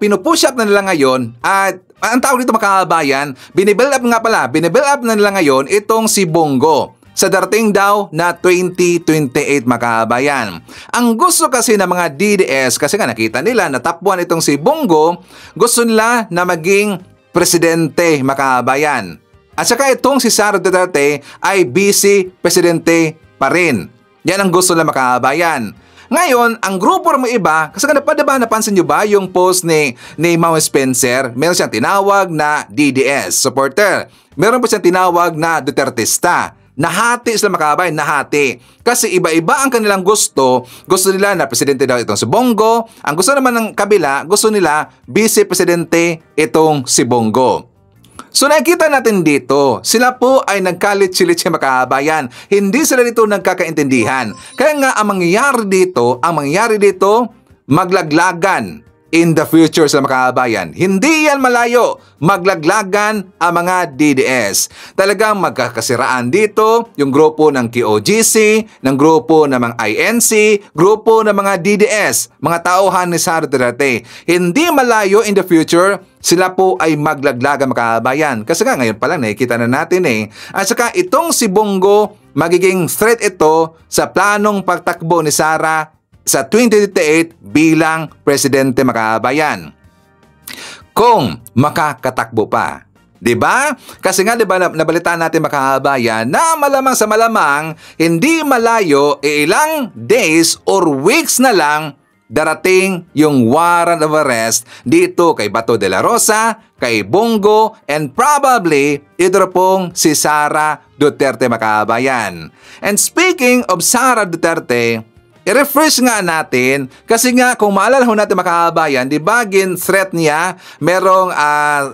pinupush up na nila ngayon at Ang tawag dito mga kababayan, binibuild up na nila ngayon itong si Bongo sa darating daw na 2028 mga kababayan. Ang gusto kasi ng mga DDS, kasi nga nakita nila na top 1 itong si Bongo, gusto nila na maging presidente mga kababayan. At saka itong si Sara Duterte ay vice presidente pa rin. Yan ang gusto ng mga kababayan. Ngayon, ang grupo ng iba, kasi napansin nyo ba yung post ni Mau Spencer? Meron siyang tinawag na DDS supporter. Meron pa siyang tinawag na Dutertista. Nahati sila mga kababayan, nahati. Kasi iba-iba ang kanilang gusto. Gusto nila na presidente daw itong si Bongo. Ang gusto naman ng kabila, gusto nila vice-presidente itong si Bongo. So nakikita natin dito, sila po ay nagkalit-silit mga kababayan. Hindi sila dito nagkakaintindihan. Kaya nga ang mangyayari dito, maglaglagan in the future sa mga kababayan. Hindi yan malayo, maglaglagan ang mga DDS. Talagang magkakasiraan dito yung grupo ng QOGC, ng grupo ng mga INC, grupo ng mga DDS, mga tauhan ni Sara Duterte. Hindi malayo in the future, sila po ay maglaglagan mga kababayan. Kasi nga ngayon pa lang nakikita na natin At saka itong si Bongo, magiging threat ito sa planong pagtakbo ni Sara sa 2028 bilang presidente mga kababayan. Kung makakatakbo pa. 'Di ba? Kasi nga 'di ba nabalitaan natin mga kababayan na malamang sa malamang hindi malayo ilang days or weeks na lang darating yung warrant of arrest dito kay Bato de la Rosa, kay Bongo, and probably ito pong si Sara Duterte mga kababayan. And speaking of Sara Duterte, i-refresh nga natin kasi nga kung maalala ho natin mga kababayan, di ba threat niya, merong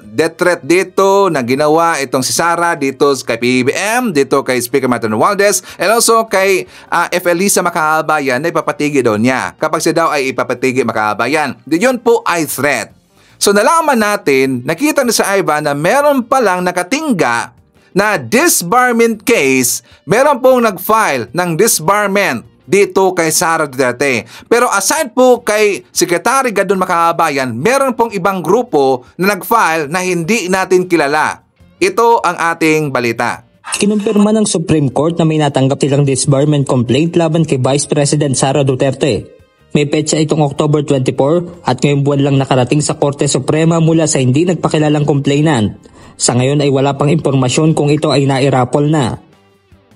death threat dito na ginawa itong si Sara dito kay PBBM, dito kay Speaker Martin Romualdez, and also kay Elisa mga kababayan na ipapatigi daw niya. Kapag siya daw ay ipapatigi mga kababayan, yun po ay threat. So nalaman natin, nakita na sa Ivan na meron palang nakatingga na disbarment case, meron pong nag-file ng disbarment dito kay Sara Duterte. Pero aside po kay Secretary Gadon mga kababayan, meron pong ibang grupo na nag-file na hindi natin kilala. Ito ang ating balita. Kinumpirma ng Supreme Court na may natanggap silang disbarment complaint laban kay Vice President Sara Duterte. May petsa itong October 24 at ngayong buwan lang nakarating sa Korte Suprema mula sa hindi nagpakilalang complainant. Sa ngayon ay wala pang impormasyon kung ito ay nairapol na.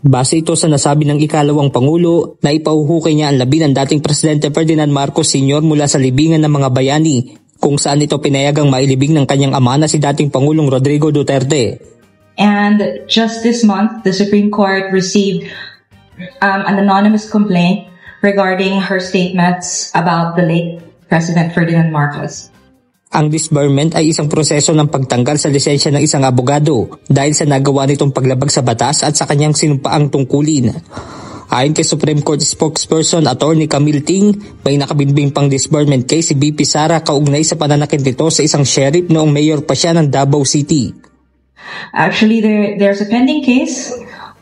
Base ito sa nasabi ng ikalawang Pangulo na ipauhukay niya ang labi ng dating Presidente Ferdinand Marcos Sr. mula sa libingan ng mga bayani kung saan ito pinayagang mailibing ng kanyang ama na si dating Pangulong Rodrigo Duterte. And just this month, the Supreme Court received an anonymous complaint regarding her statements about the late President Ferdinand Marcos. Ang disbarment ay isang proseso ng pagtanggal sa lisensya ng isang abogado dahil sa nagawa nitong paglabag sa batas at sa kanyang sinumpaang tungkulin. Ayon kay Supreme Court spokesperson Attorney Camille Ting, may nakabinbing pang disbarment case si BP Sara kaugnay sa pananakit nito sa isang sheriff noong mayor pa siya ng Davao City. Actually, there's a pending case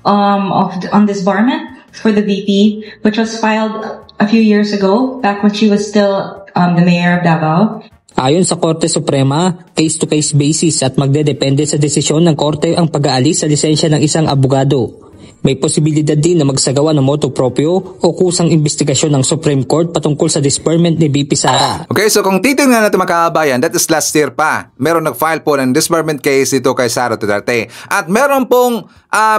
on disbarment for the VP, which was filed a few years ago, back when she was still the mayor of Davao. Ayon sa Korte Suprema, case-to-case basis at magdedepende sa desisyon ng Korte ang pag-aalis sa lisensya ng isang abogado. May posibilidad din na magsagawa ng motu proprio o kusang investigasyon ng Supreme Court patungkol sa disbarment ni BP Sara. Okay, so kung titingnan natin mga kababayan, that is last year pa. Meron nag-file po ng disbarment case dito kay Sara Duterte. At meron pong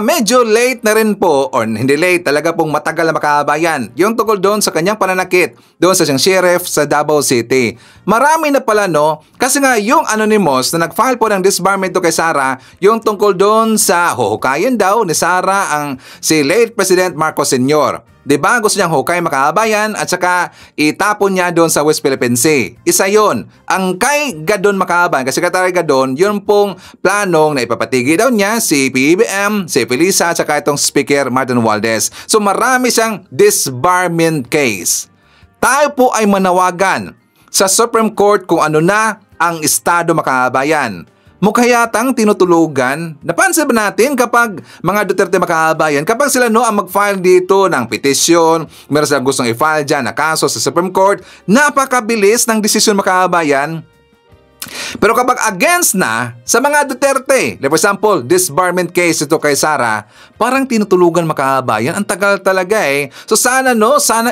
medyo late na rin po, or hindi late, talaga pong matagal na mga kababayan, yung tungkol doon sa kanyang pananakit doon sa siyang sheriff sa Davao City. Marami na pala kasi nga yung anonymous na nag-file po ng disbarment to kay Sara, yung tungkol doon sa huhukayin daw ni Sara ang si late President Marcos Sr. Diba? Gusto niyang hukay mga kababayan at saka itapon niya doon sa West Philippine Sea. Isa yon. Ang kay Gadon mga kababayan, kasi Secretary Gadon, yun pong planong na ipapatigi daw niya si PBBM, si Elisa at saka itong Speaker Martin Romualdez. So marami siyang disbarment case. Tayo po ay manawagan sa Supreme Court kung ano na ang estado mga kababayan. Mukha yatang tinutulugan. Napansin ba natin kapag mga Duterte mga kababayan, kapag sila ang mag-file dito ng petisyon, meron silang gustong i-file dyan na kaso sa Supreme Court, napakabilis ng desisyon mga kababayan. Pero kapag against na sa mga Duterte, like for example, disbarment case ito kay Sara, parang tinutulugan makabayan. Ang tagal talaga eh. So sana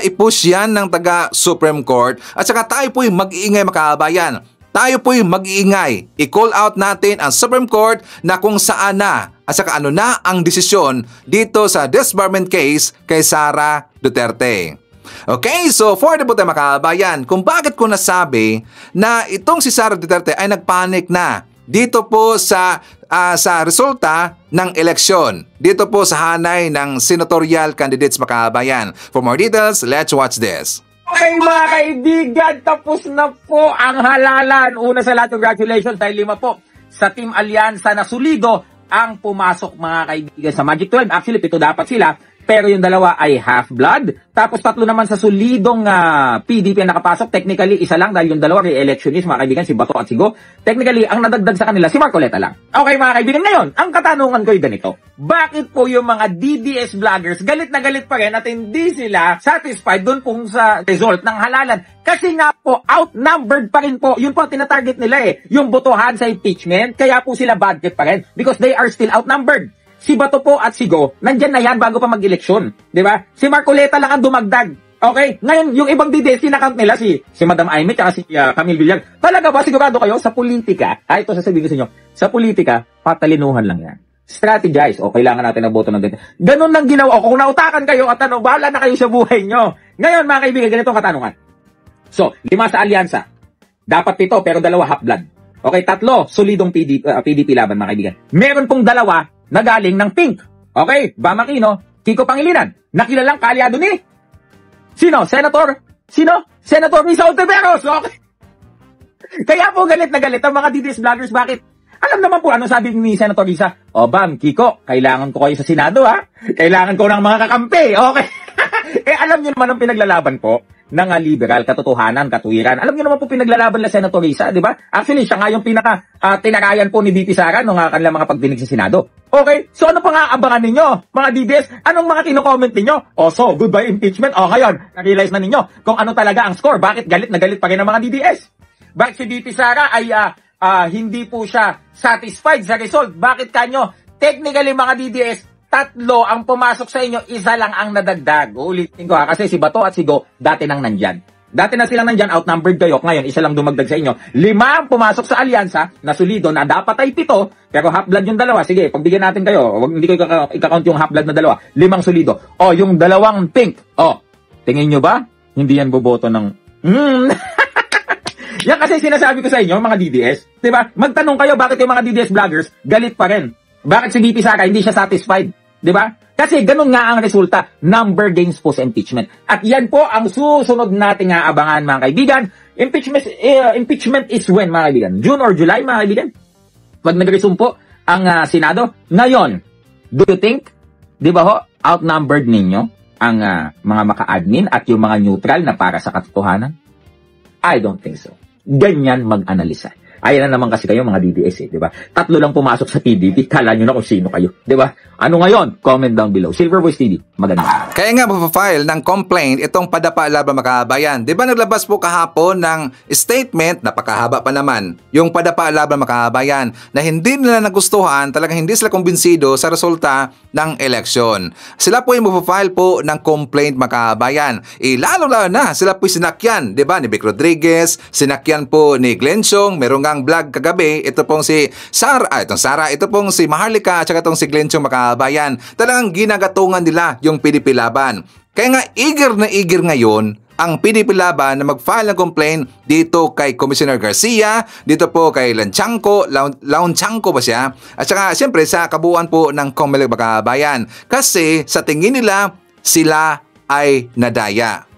i-push yan ng taga Supreme Court at saka tayo po'y mag-iingay makabayan. Tayo po'y mag-iingay. I-call out natin ang Supreme Court na kung saan na at saka ano na ang desisyon dito sa disbarment case kay Sara Duterte. Okay, so for the po tayo makabayan, kung bakit ko nasabi na itong si Sara Duterte ay nagpanic na dito po sa resulta ng eleksyon, dito po sa hanay ng senatorial candidates makabayan. For more details, let's watch this. Okay mga kaibigan, tapos na po ang halalan. Una sa lahat, congratulations dahil 5 po sa Team Alyansa na solido ang pumasok mga kaibigan sa Magic 12. Actually, 7 dapat sila. Pero yung 2 ay half-blood. Tapos 3 naman sa solidong PDP ang nakapasok. Technically, isa lang dahil yung 2 re-electionist, mga kaibigan, si Bato at si Go. Technically, ang nadagdag sa kanila, si Marcoleta lang. Okay mga kaibigan, ngayon, ang katanungan ko ay ganito. Bakit po yung mga DDS vloggers galit na galit pa rin at hindi sila satisfied doon kung sa result ng halalan? Kasi nga po, outnumbered pa rin po. Yun po tinatarget nila eh. Yung botohan sa impeachment, kaya po sila budget pa rin. Because they are still outnumbered. Si Bato po at si Go, nandyan na yan bago pa mag-eleksyon. Di ba? Si Marcoleta lang ang dumagdag. Okay? Ngayon, yung ibang DDS, sinakount nila si Madam Aimee at si Camille Villar. Talaga ba? Sigurado kayo sa politika? Ito sasabihin ko sa inyo. Sa politika, patalinuhan lang yan. Strategize. O, kailangan natin ng boto ng ganito. Ganun lang ginawa. O, kung nautakan kayo at bahala na kayo sa buhay nyo. Ngayon, mga kaibigan, ganito ang katanungan. So, 5 sa alyansa. Dapat 7, pero 2 half-blood. Okay, 3, solidong PDP laban, mga kaibigan. Meron pong 2 na galing ng pink. Okay, Bam Aquino, Kiko Pangilinan. Nakilalang kaalyado ni sino? Senator Risa Ontiveros. Okay. Kaya po galit na galit ang mga DDS vloggers. Bakit? Alam naman po ano sabi ni Senator Risa. O Bam, Kiko, kailangan ko kayo sa Senado ha. Kailangan ko ng mga kakampi. Okay. Alam niyo naman ang pinaglalaban po ng liberal, katotohanan, katuwiran. Alam niyo naman po pinaglalaban na Senator Risa, di ba? Actually, siya nga yung tinarayan po ni VP Sara nung kanilang mga pagdinig sa Senado. Okay, so ano pa nga abangan ninyo, mga DDS? Anong mga kino-comment ninyo? So, goodbye impeachment. Ngayon, na-realize na ninyo kung ano talaga ang score. Bakit galit na galit pa rin ang mga DDS? Bakit si VP Sara ay hindi po siya satisfied sa result? Bakit kanyo? Technically, mga DDS, 3 ang pumasok sa inyo, 1 lang ang nadagdag. Ulitin ko kasi si Bato at si Go, dati nang nandyan. Dati na silang nandyan, outnumbered kayo. Ngayon, 1 lang dumagdag sa inyo. 5 ang pumasok sa alyansa na solido na dapat ay 7, pero half-blood yung 2. Sige, pagbigyan natin kayo. Hindi ko i-count yung half-blood na 2. 5 solido. Yung 2 pink. Tingin nyo ba? Hindi yan boboto ng... Yan kasi sinasabi ko sa inyo, mga DDS. Diba? Magtanong kayo bakit yung mga DDS vloggers galit pa rin. Bakit si VP Sara hindi siya satisfied? Diba? Kasi ganun nga ang resulta. Number gains po sa impeachment. At yan po ang susunod nating aabangan, mga kaibigan. Impeachment is when, mga kaibigan? June or July, mga kaibigan? Pag nag-resume po ang Senado. Ngayon, do you think, di ba ho, outnumbered ninyo ang mga maka-admin at yung mga neutral na para sa katotohanan? I don't think so. Ganyan mag-analisa. Ayan na naman kasi kayo mga DDS di ba? 3 lang pumasok sa PDP, kala nyo na kung sino kayo, di ba? Ano ngayon? Comment down below. Silver Voice TV, maganda. Kaya nga file ng complaint itong Padapa Laban Makabayan. Di ba naglabas po kahapon ng statement, napakahaba pa naman, yung Padapa Laban Makabayan na hindi nila nagustuhan, talagang hindi sila kumbinsido sa resulta ng eleksyon. Sila po yung file po ng complaint Makabayan. Lalo-lalo na, sila po sinakyan, di ba? Ni Vic Rodriguez, sinakyan po ni Glenn Chong, merong ang vlog kagabi, ito pong si Sara, ito pong si Maharlika at saka itong si Glenn Chong Makabayan. Talagang ginagatungan nila yung PDP Laban. Kaya nga eager na eager ngayon ang PDP Laban na mag-file ng complaint dito kay Commissioner Garcia, dito po kay Launchanco ba siya? At saka siyempre sa kabuuan po ng Comelec Makabayan. Kasi sa tingin nila, sila ay nadaya.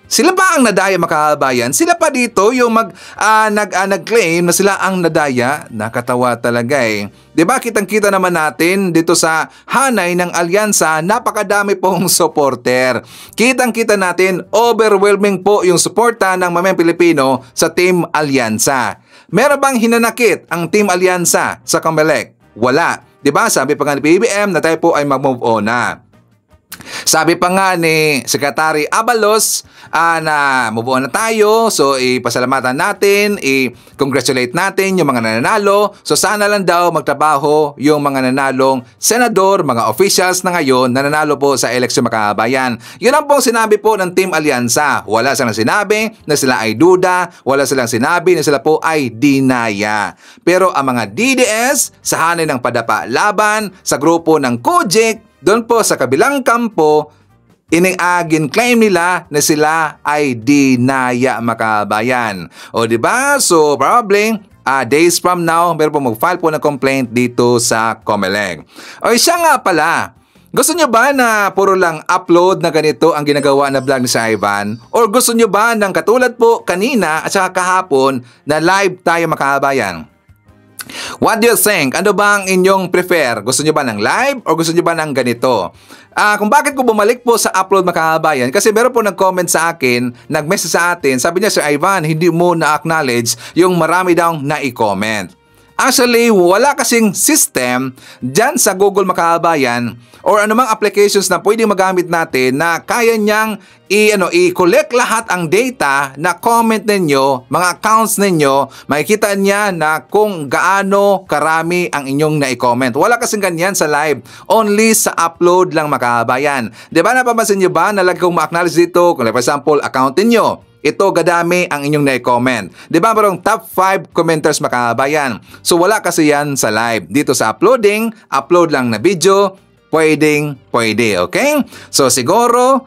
Sila ba ang nadaya makabayan? Sila pa dito yung nag-claim na sila ang nadaya? Nakatawa talaga eh. Diba kitang-kita naman natin dito sa hanay ng alyansa, napakadami pong supporter. Kitang-kita natin, overwhelming po yung suporta ng mamayang Pilipino sa Team Alyansa. Meron bang hinanakit ang Team Alyansa sa Comelec? Wala. Diba sabi pa nga ni PBBM na tayo po ay mag-move on na. Sabi pa nga ni Secretary Abalos na move on na tayo. So ipasalamatan natin, i-congratulate natin yung mga nananalo. So sana lang daw magtrabaho yung mga nanalong senador, mga officials na ngayon nananalo po sa eleksyon mga kababayan. Yun ang pong sinabi po ng Team Alyansa. Wala silang sinabi na sila ay duda, wala silang sinabi na sila po ay dinaya. Pero ang mga DDS sa hanay ng padapa laban sa grupo ng Kujik, doon po sa kabilang kampo, claim nila na sila ay dinaya makabayan. O diba? So probably, days from now, meron po mag-file po ng complaint dito sa COMELEC. O siya nga pala, gusto nyo ba na puro lang upload na ganito ang ginagawa na vlog ni Sir Ivan? Or gusto nyo ba ng katulad po kanina at saka kahapon na live tayo makabayan? What do you think? Ano ba ang inyong prefer? Gusto nyo ba ng live o gusto nyo ba ng ganito? Kung bakit ko bumalik po sa upload mga kababayan, kasi meron po nag-comment sa akin, nag-message sa atin, sabi niya, Sir Ivan, hindi mo na-acknowledge yung marami daw na-i-comment. Actually, wala kasing system dyan sa Google mga kababayan or anumang applications na pwede magamit natin na kaya niyang i-collect lahat ang data na comment ninyo, mga accounts ninyo, makikita niya na kung gaano karami ang inyong na-comment. Wala kasing ganyan sa live. Only sa upload lang mga kababayan. Diba napapansin nyo ba na lagi kong ma-acknowledge dito, kung for example, account ninyo, ito gadami ang inyong na-comment. Di ba parang top 5 commenters makabayan? So wala kasi yan sa live. Dito sa uploading, upload lang na video, pwede, okay? So siguro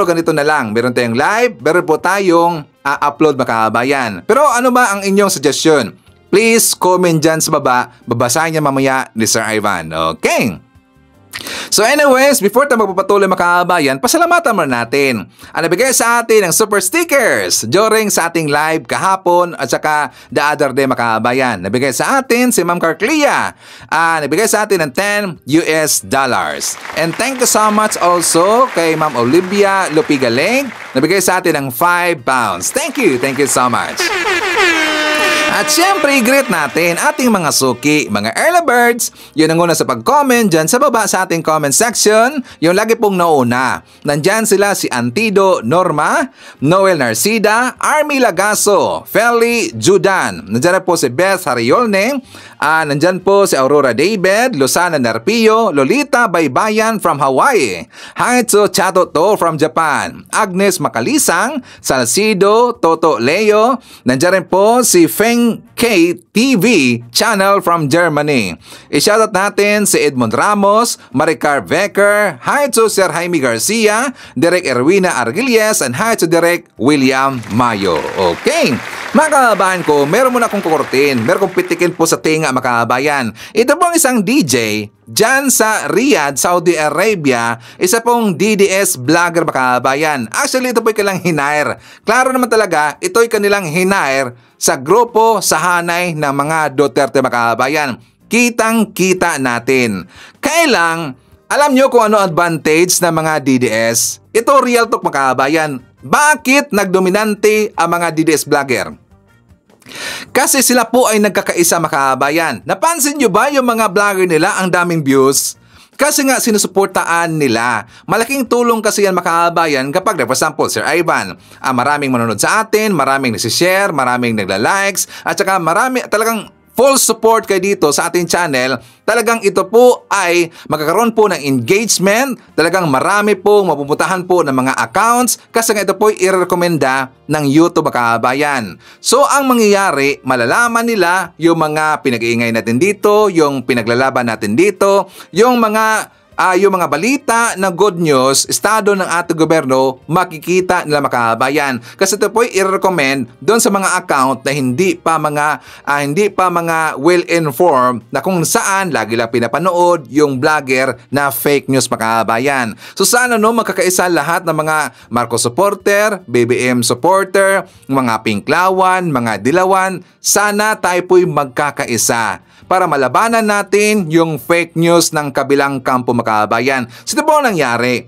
ganito na lang. Meron tayong live, meron po tayong upload makabayan. Pero ano ba ang inyong suggestion? Please comment dyan sa baba. Babasahin niya mamaya ni Sir Ivan. Okay? So anyways, before tayo magpapatuloy mga kababayan, pasalamatan muna natin ang nabigay sa atin ng super stickers during sa ating live kahapon at saka the other day mga kababayan. Nabigay sa atin si Ma'am Carclia. Nabigay sa atin ng $10. And thank you so much also kay Ma'am Olivia Lupigaling. Nabigay sa atin ng £5. Thank you so much. At syempre, greet natin ating mga suki, mga early birds. Yun ang una sa pag-comment dyan sa baba sa ating comment section. Yung lagi pong nauna. Nandyan sila si Antido Norma, Noel Narcida, Army Lagaso, Feli Judan. Nandyan po si Beth Hariolne. Nandyan po si Aurora David, Luzana Narpio, Lolita Baybayan from Hawaii, Haitsu Chato To from Japan, Agnes Makalisang, Salcido Toto Leo. Nandyan rin po si Feng K TV channel from Germany. I-shoutout natin si Edmond Ramos, Maricar Becker, hi to Sir Jaime Garcia, Direk Erwina Argilies, and hi to Direk William Mayo. Okay, mga kababayan ko, meron muna akong kukurtin, meron kong pitikin po sa tinga mga kababayan. Ito pong isang DJ dyan sa Riyadh, Saudi Arabia, isa pong DDS vlogger mga kababayan. Actually, ito po'y kanilang hinair. Klaro naman talaga, ito'y kanilang hinair sa grupo sa hanay ng mga Duterte mga kababayan. Kitang-kita natin. Kailang, alam nyo kung ano advantage ng mga DDS? Ito real talk mga kababayan. Bakit nagdominante ang mga DDS vlogger? Kasi sila po ay nagkakaisa mga kababayan. Napansin nyo ba yung mga vlogger nila ang daming views? Kasi nga sinusuportaan nila. Malaking tulong kasi yan mga kababayan kapag, for example, Sir Ivan, maraming manonood sa atin, maraming nagsishare, maraming nagla-likes, at saka marami talagang full support kayo dito sa ating channel. Talagang ito po ay magkakaroon po ng engagement. Talagang marami po mapupuntahan po ng mga accounts kasi nga ito po ay i-recommenda ng YouTube mga kababayan. So ang mangyayari, malalaman nila yung mga pinag-iingay natin dito, yung pinaglalaban natin dito, yung mga balita na good news, estado ng ating gobyerno, makikita nila mga kababayan. Kasi ito po i-recommend doon sa mga account na hindi pa mga well-informed na kung saan lagi lang pinapanood yung vlogger na fake news mga kababayan. So sana magkakaisa lahat ng mga Marcos supporter, BBM supporter, mga Pinklawan, mga Dilawan, sana tayo po'y magkakaisa para malabanan natin yung fake news ng kabilang kampo mga kababayan. So ito po ang nangyari.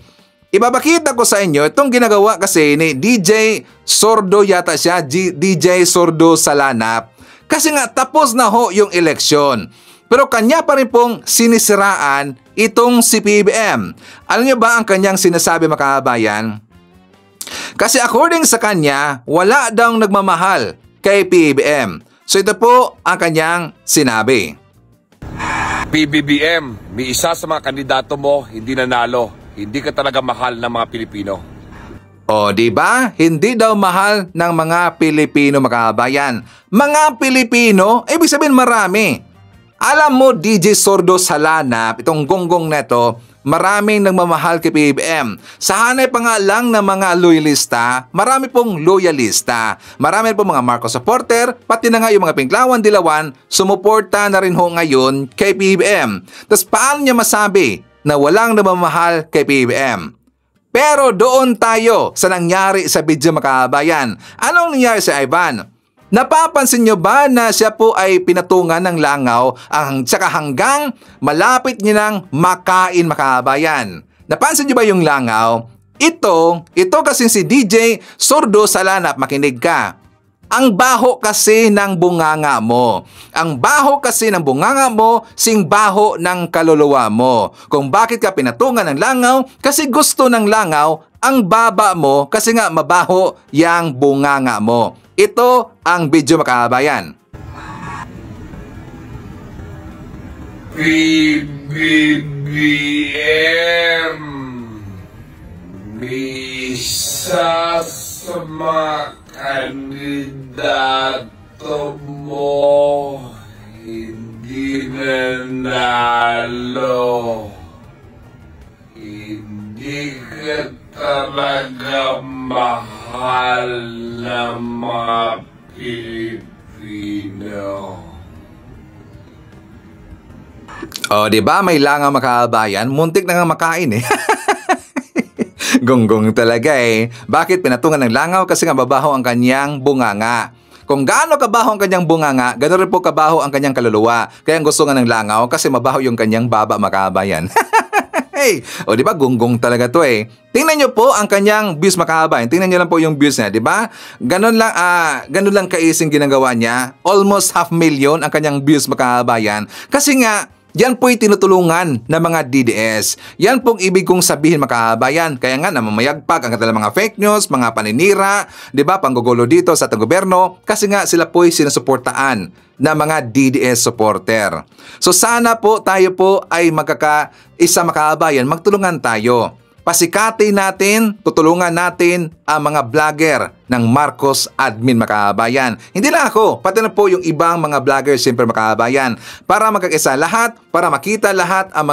Ibabakita ko sa inyo itong ginagawa kasi ni DJ Sordo yata siya, DJ Sordo Salanap. Kasi nga tapos na ho yung eleksyon. pero kanya pa rin pong sinisiraan itong si PBBM. Alam niyo ba ang kanyang sinasabi, mga kababayan? Kasi according sa kanya, wala daw nagmamahal kay PBBM. So ito po ang kanyang sinabi. PBBM, may isa sa mga kandidato mo hindi nanalo. Hindi ka talaga mahal ng mga Pilipino. O, di ba? Hindi daw mahal ng mga Pilipino, mga kababayan. Mga Pilipino, ibig sabihin marami. Alam mo, DJ Sordo Salanap, itong gonggong neto, maraming nagmamahal kay PBBM. Sa hanay pa nga lang ng mga loyalista, marami pong loyalista. Marami pong mga Marcos supporter, pati na nga yung mga Pinklawan Dilawan, sumuporta na rin ho ngayon kay PBBM. Tapos paano niya masabi na walang nagmamahal kay PBBM? Pero doon tayo sa nangyari sa video, mga kababayan. Anong nangyari sa Ivan? Napapansin nyo ba na siya po ay pinatungan ng langaw tsaka hanggang malapit niya nang makain, mga kababayan? Napansin nyo ba yung langaw? Ito kasi si DJ Sordo Salanap, makinig ka. Ang baho kasi ng bunganga mo. Ang baho kasi ng bunganga mo, sing baho ng kaluluwa mo. Kung bakit ka pinatungan ng langaw, kasi gusto ng langaw ang baba mo kasi nga mabaho yang bunganga mo. Ito ang video, mga kababayan. PBBM, isa sa mga kandidato mo hindi nanalo. Hindi ka talaga mahal ng mga Pilipino. O, di ba may langaw, mga kababayan? Muntik na nga makain eh. Gonggong talaga eh. Bakit pinatungan ng langaw? Kasi nga babaho ang kanyang bunganga. Kung gaano kabaho ang kanyang bunganga, gano'n rin po kabaho ang kanyang kaluluwa. Kaya ang gusto nga ng langaw kasi mabaho yung kanyang baba, mga kababayan. Hey, o di ba gonggong talaga to eh. Tingnan niyo po ang kanyang views, mga kababayan. Tingnan niyo lang po yung views niya, di ba? Ganon lang kaising ginagawa niya. Almost 500,000 ang kanyang views, mga kababayan. Kasi nga yan po'y tinutulungan ng mga DDS. Yan pong ibig kong sabihin, mga kababayan. Kaya nga namamayagpag ang kanilang mga fake news, mga paninira, di ba, panggugulo dito sa ating gobyerno. Kasi nga sila po'y sinusuportaan ng mga DDS supporter. So sana po tayo po ay magkakaisa, mga kababayan, magtulungan tayo. Pasikatin natin, tutulungan natin ang mga vlogger ng Marcos admin, mga kababayan. Hindi lang ako, pati na po yung ibang mga vlogger, siyempre, mga kababayan. Para magkakaisa lahat, para makita lahat ang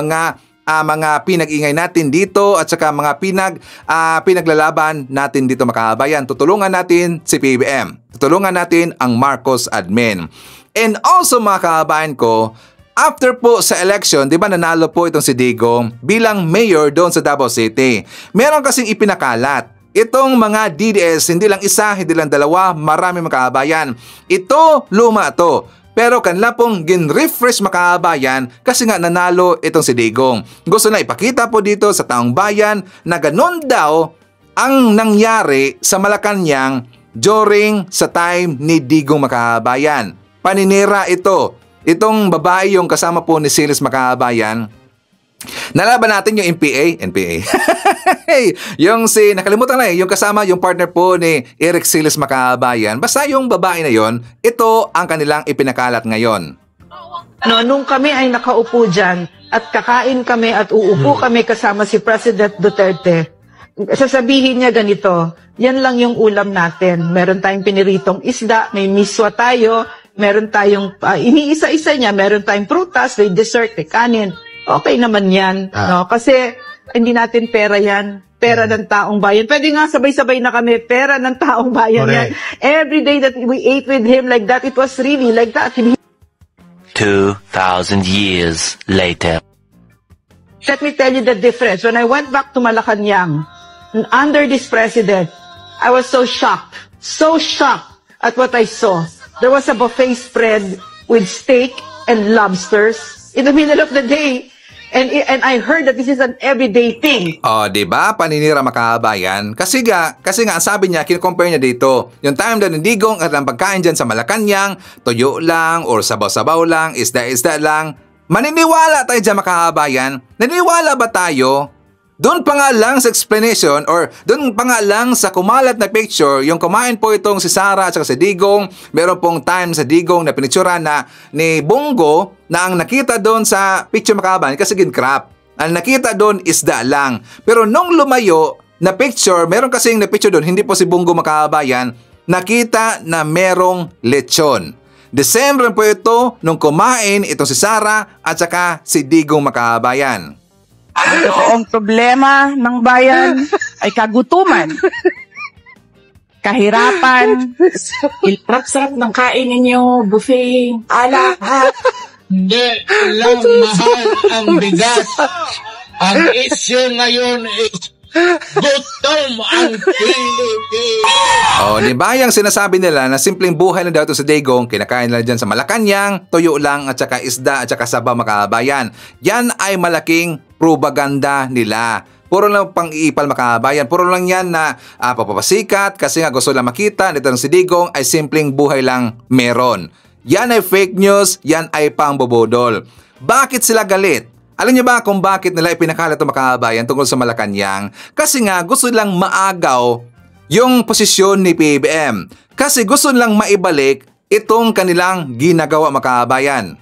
mga pinag-ingay natin dito at saka mga pinaglalaban natin dito, mga kababayan. Tutulungan natin si PBBM. Tutulungan natin ang Marcos admin. And also, mga kababayan ko, after po sa election, di ba nanalo po itong si Digong bilang mayor doon sa Davao City. Meron kasing ipinakalat. Itong mga DDS, hindi lang isa, hindi lang dalawa, marami, mga kababayan. Ito, luma to. Pero kanila pong gin-refresh, mga kababayan, kasi nga nanalo itong si Digong. Gusto na ipakita po dito sa taong bayan na ganun daw ang nangyari sa Malacanang during sa time ni Digong, mga kababayan. Paninira ito. Itong babae yung kasama po ni Silis, mga kababayan. Nalaban natin yung NPA. Yung nakalimutan na yung kasama, yung partner po ni Eric Silis, mga kababayan. Basta yung babae na yon, ito ang kanilang ipinakalat ngayon. Nung kami ay nakaupo dyan at kakain kami at uupo kami kasama si President Duterte, sasabihin niya ganito, yan lang yung ulam natin. Meron tayong piniritong isda, may miswa tayo, meron tayong, iniisa-isa niya, meron tayong prutas, may dessert, may kanin. Okay naman yan. No? Kasi hindi natin pera yan. Pera ng taong bayan. Pwede nga sabay-sabay na kami, pera ng taong bayan yan. Every day that we ate with him like that, it was really like that. 2,000 years later. Let me tell you the difference. When I went back to Malacanang, under this president, I was so shocked at what I saw. There was a buffet spread with steak and lobsters in the middle of the day. And I heard that this is an everyday thing. Oh, di ba? Paninira, mga kababayan. Kasi nga, ang sabi niya, kino-compare niya dito. Yung time daw ng Digong at ang pagkain dyan sa Malacanang, tuyo lang or sabaw-sabaw lang, isda-isda lang. Maniniwala tayo dyan makahabayan? Naniniwala ba tayo? Doon pa nga lang sa explanation or doon pa nga lang sa kumalat na picture, yung kumain po itong si Sara at si Digong, meron pong time sa Digong na pinicturean na ni Bongo na ang nakita doon sa picture makahabayan kasi ginkrap. Ang nakita doon isda lang. Pero nung lumayo na picture, meron kasing na picture doon, hindi po si Bongo makahabayan, nakita na merong lechon. December po ito nung kumain itong si Sara at saka si Digong makahabayan. Ang totoong problema ng bayan ay kagutuman, kahirapan, sarap-sarap ng kain ninyo, buffet, alak, Hindi lang mahal ang bigas. Ang issue ngayon is gutom ang Pilipinas. Di ba yung sinasabi nila na simpleng buhay na daw ito sa Digong, kinakain nila dyan sa Malacanang, tuyo lang at saka isda at saka sabaw makahabayan. Yan ay malaking propaganda nila. Puro lang pang-iipal makahabayan. Puro lang yan na papapasikat kasi nga gusto lang makita nito ng si Digong ay simpleng buhay lang meron. Yan ay fake news, yan ay pangbobodol. Bakit sila galit? Alam niyo ba kung bakit nila ipinakalat itong makahabayan tungkol sa Malacanang? Kasi nga gusto lang maagaw yung posisyon ni PBBM. Kasi gusto lang maibalik itong kanilang ginagawa makahabayan.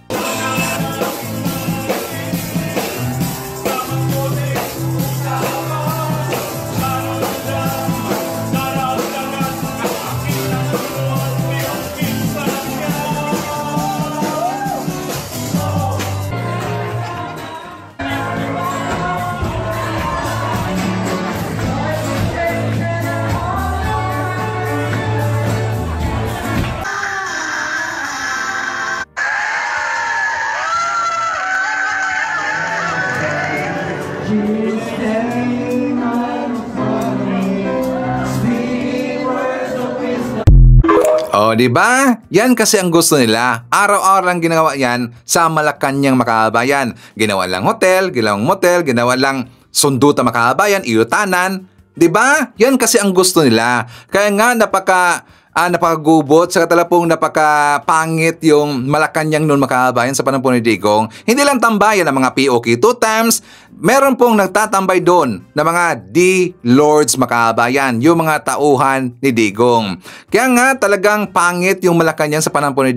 Di ba? Yan kasi ang gusto nila. Araw-araw lang ginawa yan sa Malacanang makahabayan. Ginawa lang hotel, ginawang motel, ginawa lang sundutan makahabayan, iyutanan. Di ba? Yan kasi ang gusto nila. Kaya nga napakagubot, saka talapong napakapangit yung Malacanang noon makahabayan sa panahon po ni Digong. Hindi lang tambayan ng mga POK 2 times, meron pong nagtatambay doon na mga D-Lords makahabayan, yung mga tauhan ni Digong. Kaya nga talagang pangit yung Malacanang sa panahon po ni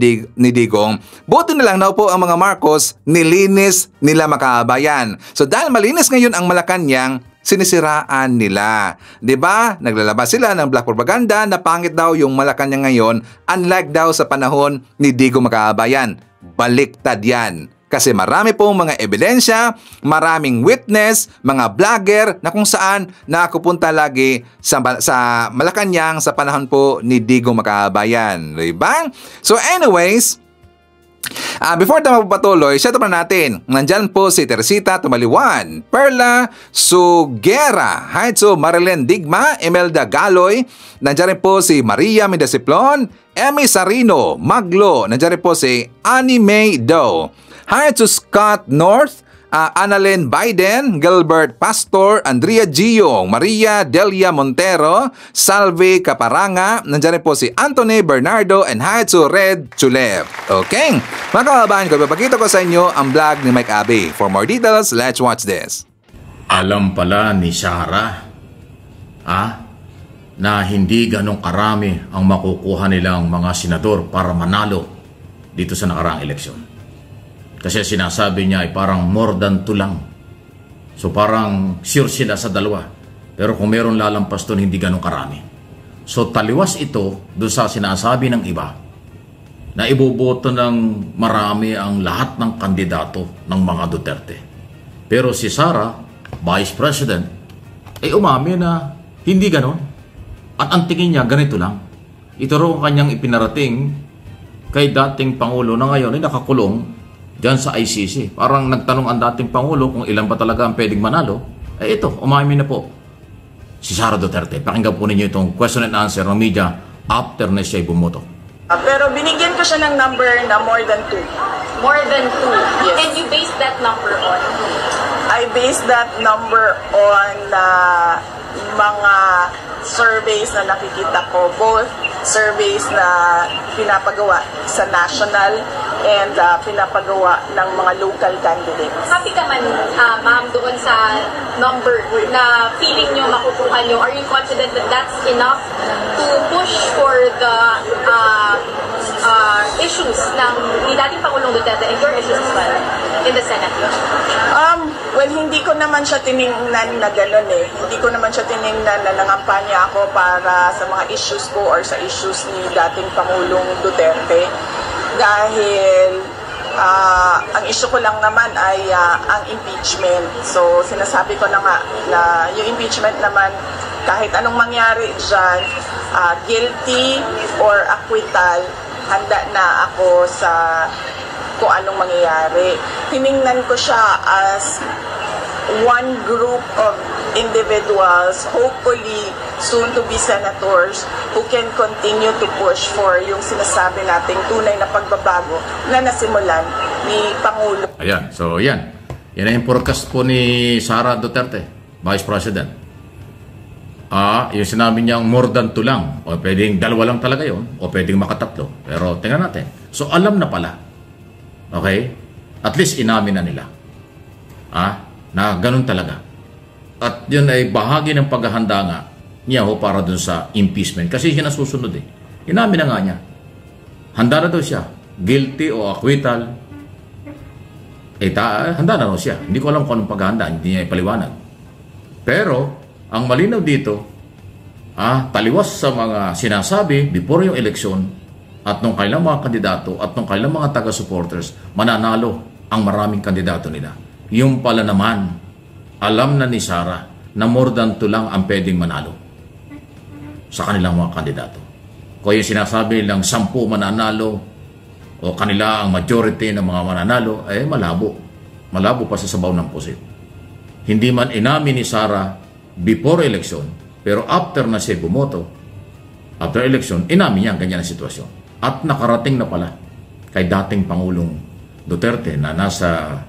Digong. Buti na lang na po ang mga Marcos, nilinis nila makahabayan. So dahil malinis ngayon ang Malacanang, sinisiraan nila. 'Di ba? Naglalabas sila ng black propaganda na pangit daw yung Malacanang ngayon, unlike daw sa panahon ni Digong makahabayan. Baliktad 'yan. Kasi marami pong mga ebidensya, maraming witness, mga vlogger na kung saan nakapunta lagi sa Malacanang sa panahon po ni Digong makahabayan. 'Di ba? So anyways, before tayo magpatuloy, shout out na natin. Nandyan po si Teresita Tumaliwan, Perla Sugera, Haitso Marilyn Digma, Imelda Galoy. Nandyan rin po si Maria Mindasiplon, Emmy Sarino, Maglo. Nandyan rin po si Annie May Doe. Haitso Scott North, Annalyn Biden, Gilbert Pastor, Andrea Giyong, Maria Delia Montero, Salve Caparanga, nandiyan po si Anthony Bernardo, and Haitsu Red Chulep. Okay, mga kababayan ko, ipapakita ko sa inyo ang vlog ni Mike Abe. For more details, let's watch this. Alam pala ni Sara na hindi ganong karami ang makukuha nilang mga senador para manalo dito sa nakaraang eleksyon. Kasi sinasabi niya ay parang more than 2 lang. So parang sure sila sa 2. Pero kung meron lalampas doon, hindi ganun karami. So taliwas ito doon sa sinasabi ng iba na iboboto ng marami ang lahat ng kandidato ng mga Duterte. Pero si Sara, Vice President, ay umami na hindi ganun. At ang tingin niya, ganito lang. Ito raw ang kanyang ipinarating kay dating Pangulo na ngayon ay nakakulong diyan sa ICC. Parang nagtanong ang dating Pangulo kung ilan ba talaga ang pwedeng manalo. Ito, umamin na po si Sara Duterte. Pakinggan po ninyo itong question and answer ng media after na siya bumoto. Pero binigyan ko siya ng number na more than 2. More than 2, yes. And you base that number on? I base that number on mga surveys na nakikita ko, both surveys na pinapagawa sa national and pinapagawa ng mga local candidates. Happy ka man, ma'am, doon sa number na feeling nyo makukuha nyo? Are you confident that that's enough to push for the issues ng ni dating Pangulong Duterte and your issues as well in the Senate? Well, hindi ko naman siya tiningnan na gano'n eh. Hindi ko naman siya tiningnan na nangampanya ako para sa mga issues ko or sa issues ni dating Pangulong Duterte. Dahil ang issue ko lang naman ay ang impeachment. So, sinasabi ko na nga na yung impeachment naman, kahit anong mangyari dyan, guilty or acquittal, handa na ako sa kung anong mangyayari. Tiningnan ko siya as one group of individuals, hopefully soon to be senators, who can continue to push for yung sinasabi nating tunay na pagbabago na nasimulan ni Pangulo. Ayan, so yan. Yan ang forecast po ni Sara Duterte, Vice President. Yung sinabi niyang more than 2 lang, o pwedeng 2 lang talaga yun, o pwedeng makatatlo. Pero tingnan natin. So alam na pala. Okay? At least inamin na nila. Na ganun talaga. At yun ay bahagi ng paghahanda nga niya para dun sa impeachment. Kasi siya nasusunod eh. Inamin na nga niya. Handa na daw siya. Guilty o acquittal. Handa na daw siya. Hindi ko alam kung anong paghahanda. Hindi niya ipaliwanag. Pero, ang malinaw dito, taliwas sa mga sinasabi before yung eleksyon at nung kailang mga kandidato at nung kailang mga taga-supporters, mananalo ang maraming kandidato nila. Yung pala naman, alam na ni Sara na more than 2 lang ang pwedeng manalo sa kanilang mga kandidato. Kung yung sinasabi nilang 10 mananalo o kanila ang majority ng mga mananalo, malabo. Malabo pa sa sabaw ng pusit. Hindi man inamin ni Sara before election, pero after na siya bumoto, after election, inamin niya ang ganyan na sitwasyon. At nakarating na pala kay dating Pangulong Duterte na nasa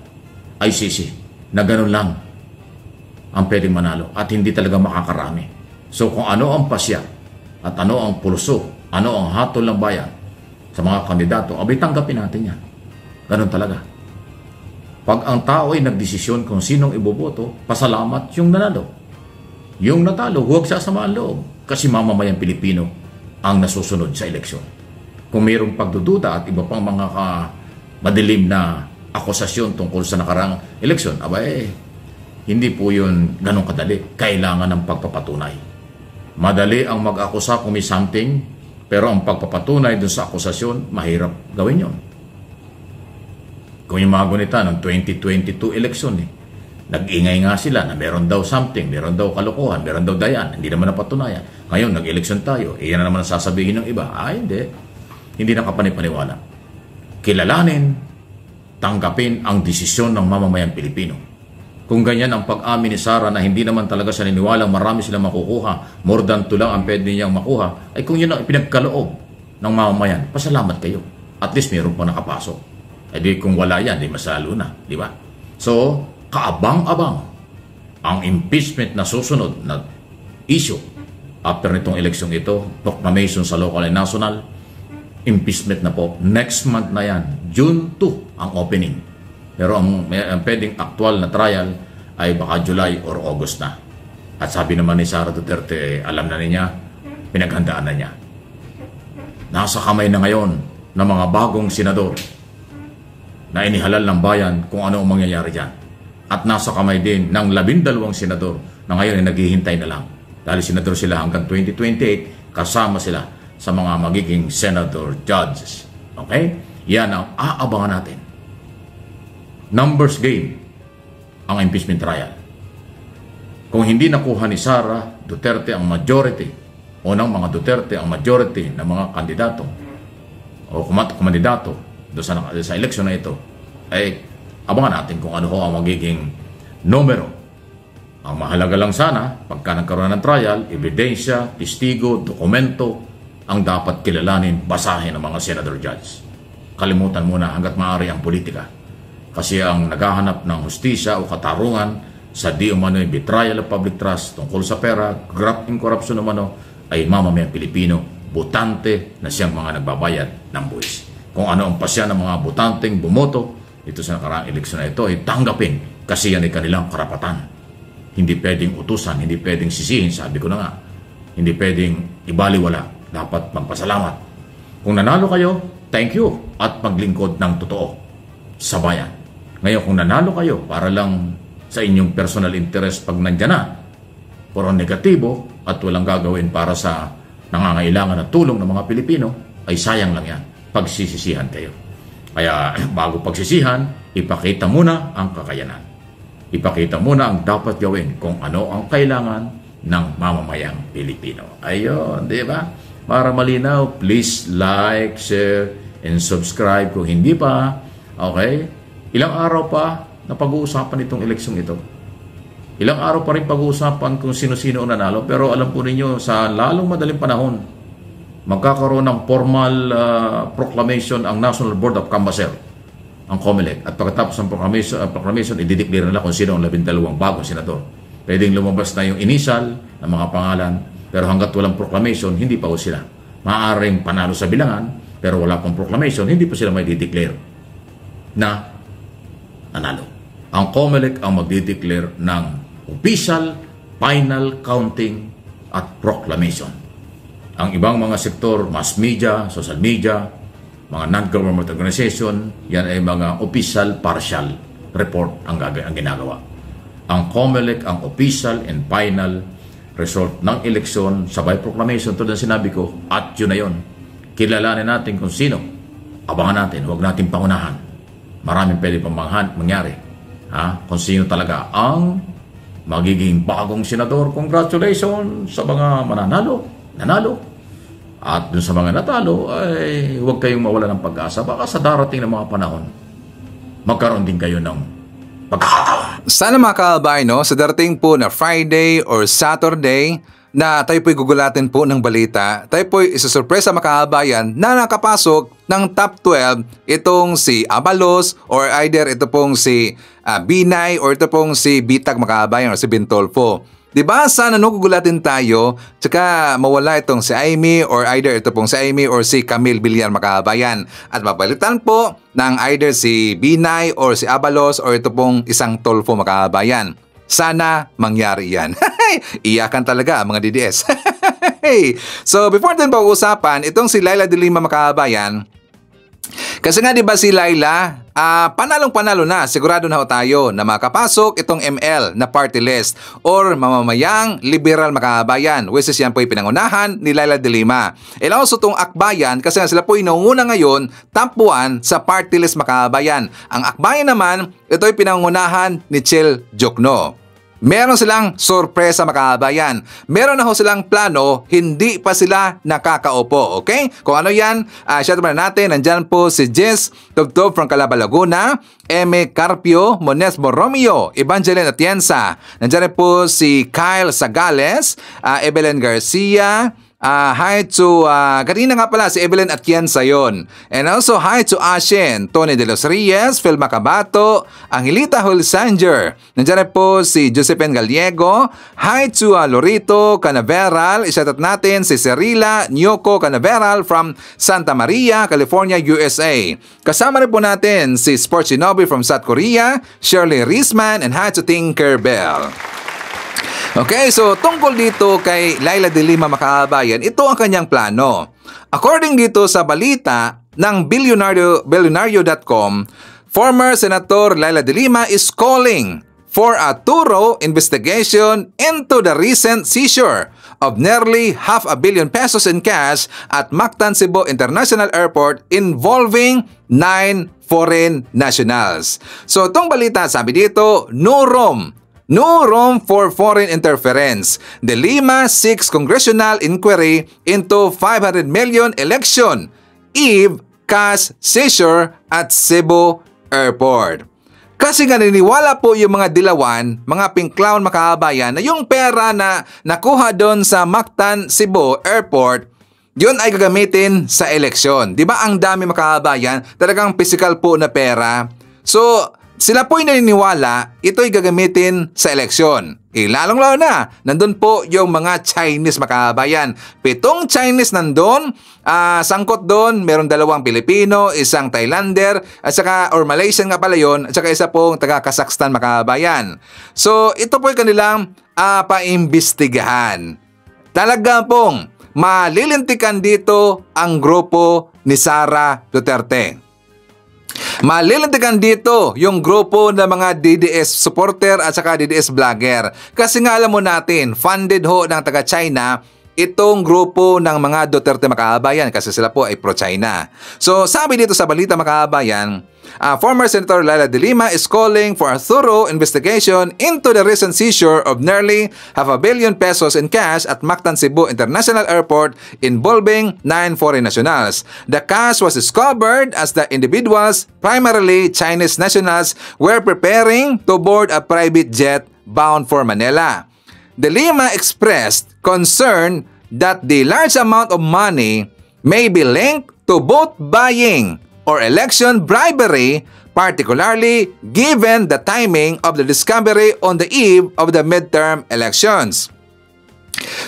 ICC na ganun lang ang pwedeng manalo at hindi talaga makakarami. So kung ano ang pasya at ano ang pulso, ano ang hatol ng bayan sa mga kandidato, tanggapin natin yan. Ganun talaga. Pag ang tao ay nagdesisyon kung sinong iboboto, pasalamat yung nanalo. Yung natalo, huwag sasama ang loob kasi mamamayang Pilipino ang nasusunod sa eleksyon. Kung mayroong pagdududa at iba pang mga madilim na akusasyon tungkol sa nakarang eleksyon, hindi po yun ganun kadali. Kailangan ng pagpapatunay. Madali ang mag-akusa kung may something, pero ang pagpapatunay dun sa akusasyon, mahirap gawin yun. Kung yung mga gunita ng 2022 eleksyon, nag-ingay nga sila na meron daw something, meron daw kalokohan, meron daw dayan, hindi naman napatunayan. Ngayon, nag-eleksyon tayo, yan na naman ang sasabihin ng iba. Hindi. Hindi nakapanipaniwala. Kilalanin, tanggapin ang desisyon ng mamamayang Pilipino. Kung ganyan ang pag-amin ni Sara na hindi naman talaga siya niniwala, marami silang makukuha, more than 2 lang ang pwede niyang makuha, ay kung yun ang pinagkaloob ng mamamayan, pasalamat kayo. At least mayroon po nakapasok. Di kung wala yan, di masalo na. Di ba? So, kaabang-abang ang impeachment na susunod na issue after nitong eleksyon ito, proclamation sa local and national, impeachment na po. Next month na yan, June 2 ang opening. Pero ang pwedeng actual na trial ay baka July or August na. At sabi naman ni Sara Duterte, alam na niya, pinaghandaan na niya. Nasa kamay na ngayon ng mga bagong senador na inihalal ng bayan kung ano ang mangyayari dyan. At nasa kamay din ng 12 senador na ngayon ay naghihintay na lang. Dahil senador sila hanggang 2028, kasama sila sa mga magiging senador judges. Okay? Yan ang aabangan natin. Numbers game ang impeachment trial. Kung hindi nakuha ni Sara Duterte ang majority o ng mga Duterte ang majority ng mga kandidato o kumandidato sa eleksyon na ito, ay abangan natin kung ano ho ang magiging numero. Ang mahalaga lang sana, pagka nagkaroon ng trial, ebidensya, testigo, dokumento, ang dapat kilalanin, basahin ng mga senador judge. Kalimutan muna hanggat maaari ang politika. Kasi ang naghahanap ng hustisya o katarungan sa di umano yung betrayal of public trust tungkol sa pera, graft and corruption umano, ay mamamayang Pilipino, botante na siyang mga nagbabayad ng buwis. Kung ano ang pasya ng mga botanteng bumoto ito sa nakaraang eleksyon na ito, ay tanggapin kasi yan ay kanilang karapatan. Hindi pwedeng utusan, hindi pwedeng sisihin, sabi ko na nga. Hindi pwedeng ibaliwala, dapat magpasalamat. Kung nanalo kayo, thank you at maglingkod ng totoo sa bayan. Ngayon kung nanalo kayo para lang sa inyong personal interest pag nandyan na, puro negatibo at walang gagawin para sa nangangailangan na tulong ng mga Pilipino, ay sayang lang yan. Pagsisisihan kayo. Kaya bago pagsisihan, ipakita muna ang kakayanan. Ipakita muna ang dapat gawin kung ano ang kailangan ng mamamayang Pilipino. Ayun, di ba? Para malinaw, please like, share, and subscribe kung hindi pa. Okay? Ilang araw pa na pag-uusapan itong eleksyong ito. Ilang araw pa rin pag-uusapan kung sino-sino ang nanalo. Pero alam po ninyo, sa lalong madaling panahon, magkakaroon ng formal proclamation ang National Board of Canvassers, ang COMELEC. At pagkatapos ng proclamation, i-declare nila kung sino ang 12 bagong senador. Pwedeng lumabas na yung initial ng mga pangalan, pero hanggat walang proclamation, hindi pa sila. Maaaring panalo sa bilangan, pero wala pang proclamation, hindi pa sila may i-declare na nanalo. Ang COMELEC ang mag-declare ng official, final counting at proclamation. Ang ibang mga sektor, mass media, social media, mga non-government organization, yan ay mga official, partial report ang ginagawa. Ang COMELEC ang official and final result ng eleksyon, sabay proclamation, tulad ng sinabi ko, at yun na yun. Kilalanin natin kung sino. Abangan natin, huwag natin pangunahan. Maraming pwede pang mangyari. Kung sino talaga ang magiging bagong senador. Congratulations sa mga nanalo. At dun sa mga natalo, ay huwag kayong mawala ng pag-asa. Baka sa darating na mga panahon, magkaroon din kayo ng pagkakataon. Sana mga kaabay, no, sa darating po na Friday or Saturday, na tayo po'y gugulatin po ng balita, tayo po'y isasurpresa mga kabayan na nakapasok ng top 12 itong si Abalos or either ito pong si Binay or ito pong si Bitag mga kabayan or si Bintolfo. Diba? Sana gugulatin tayo tsaka mawala itong si Amy or either ito pong si Amy or si Camille Villar mga kabayan. At mapalitan po ng either si Binay or si Abalos or ito pong isang Tolfo mga kabayan. Sana mangyari yan. Iyakan talaga mga DDS. So before natin pag-usapan, itong si Laila de Lima mga kabayan, kasi nga diba si Laila, panalong-panalo na, sigurado na ho tayo na makapasok itong ML na party list or mamamayang liberal mga kabayan, which is yan po yung pinangunahan ni Laila de Lima. And also itong Akbayan, kasi nga sila po inuuna ngayon, top 1 sa party list mga kabayan. Ang Akbayan naman, ito yung pinangunahan ni Chel Jokno. Meron silang sorpresa mga kabayan. Meron na ho silang plano, hindi pa sila nakakaupo. Okay? Kung ano yan, shout out natin. Nandyan po si Jess Tubtub from Calaba, Laguna, Eme Carpio, Mones Borromeo, Evangeline Atienza. Nandyan po si Kyle Sagales, Evelyn Garcia. Hi to, kanina nga pala si Evelyn Atienza yon. And also hi to Ashen, Tony De Los Reyes, Phil Macabato, Angelita Hulsanger. Nandiyan po si Josephine Gallego. Hi to Lorito Canaveral. Isyatat natin si Cerila Nyoko Canaveral from Santa Maria, California, USA. Kasama rin po natin si Sport Shinobi from South Korea, Shirley Risman, and hi to Tinkerbell. Okay, so tungkol dito kay Laila de Lima mga kabayan, ito ang kanyang plano. According dito sa balita ng Billionario.com, former Senator Laila de Lima is calling for a thorough investigation into the recent seizure of nearly $500 million pesos in cash at Mactan Cebu International Airport involving 9 foreign nationals. So itong balita, sabi dito, no room for foreign interference. De Lima seeks congressional inquiry into 500 million election eve cash seizure at Cebu Airport. Kasi nga naniniwala po yung mga dilawan, mga pinklawn mga kabayan, na yung pera na nakuha doon sa Mactan Cebu Airport, yun ay gagamitin sa eleksyon. Di ba ang dami mga kabayan, talagang physical po na pera. So, Sila po'y naniniwala ito'y gagamitin sa eleksyon. Lalong-lalo na, nandun po yung mga Chinese makabayan. 7 Chinese nandun, sangkot doon, meron 2 Pilipino, 1 Thailander, at saka, or Malaysian nga pala yun, at saka isa pong taga-Kazakhstan makabayan. So, ito po'y kanilang paimbestigahan. Talaga pong malilintikan dito ang grupo ni Sara Duterte. Malilintikan dito yung grupo ng mga DDS supporter at saka DDS vlogger. Kasi nga alam mo natin, funded ho ng taga-China itong grupo ng mga Duterte makabayan kasi sila po ay pro-China. So sabi dito sa balita makabayan, former Senator Leila de Lima is calling for a thorough investigation into the recent seizure of nearly half a billion pesos in cash at Mactan Cebu International Airport involving 9 foreign nationals. The cash was discovered as the individuals, primarily Chinese nationals, were preparing to board a private jet bound for Manila. De Lima expressed concern that the large amount of money may be linked to both buying or election bribery, particularly given the timing of the discovery on the eve of the midterm elections.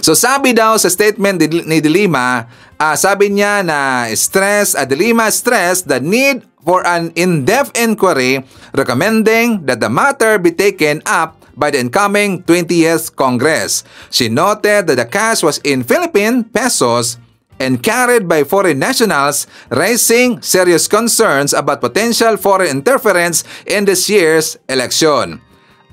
So sabi daw sa statement ni De Lima, sabi niya na De Lima stressed the need for an in-depth inquiry recommending that the matter be taken up by the incoming 20th Congress. She noted that the cash was in Philippine pesos and carried by foreign nationals, raising serious concerns about potential foreign interference in this year's election.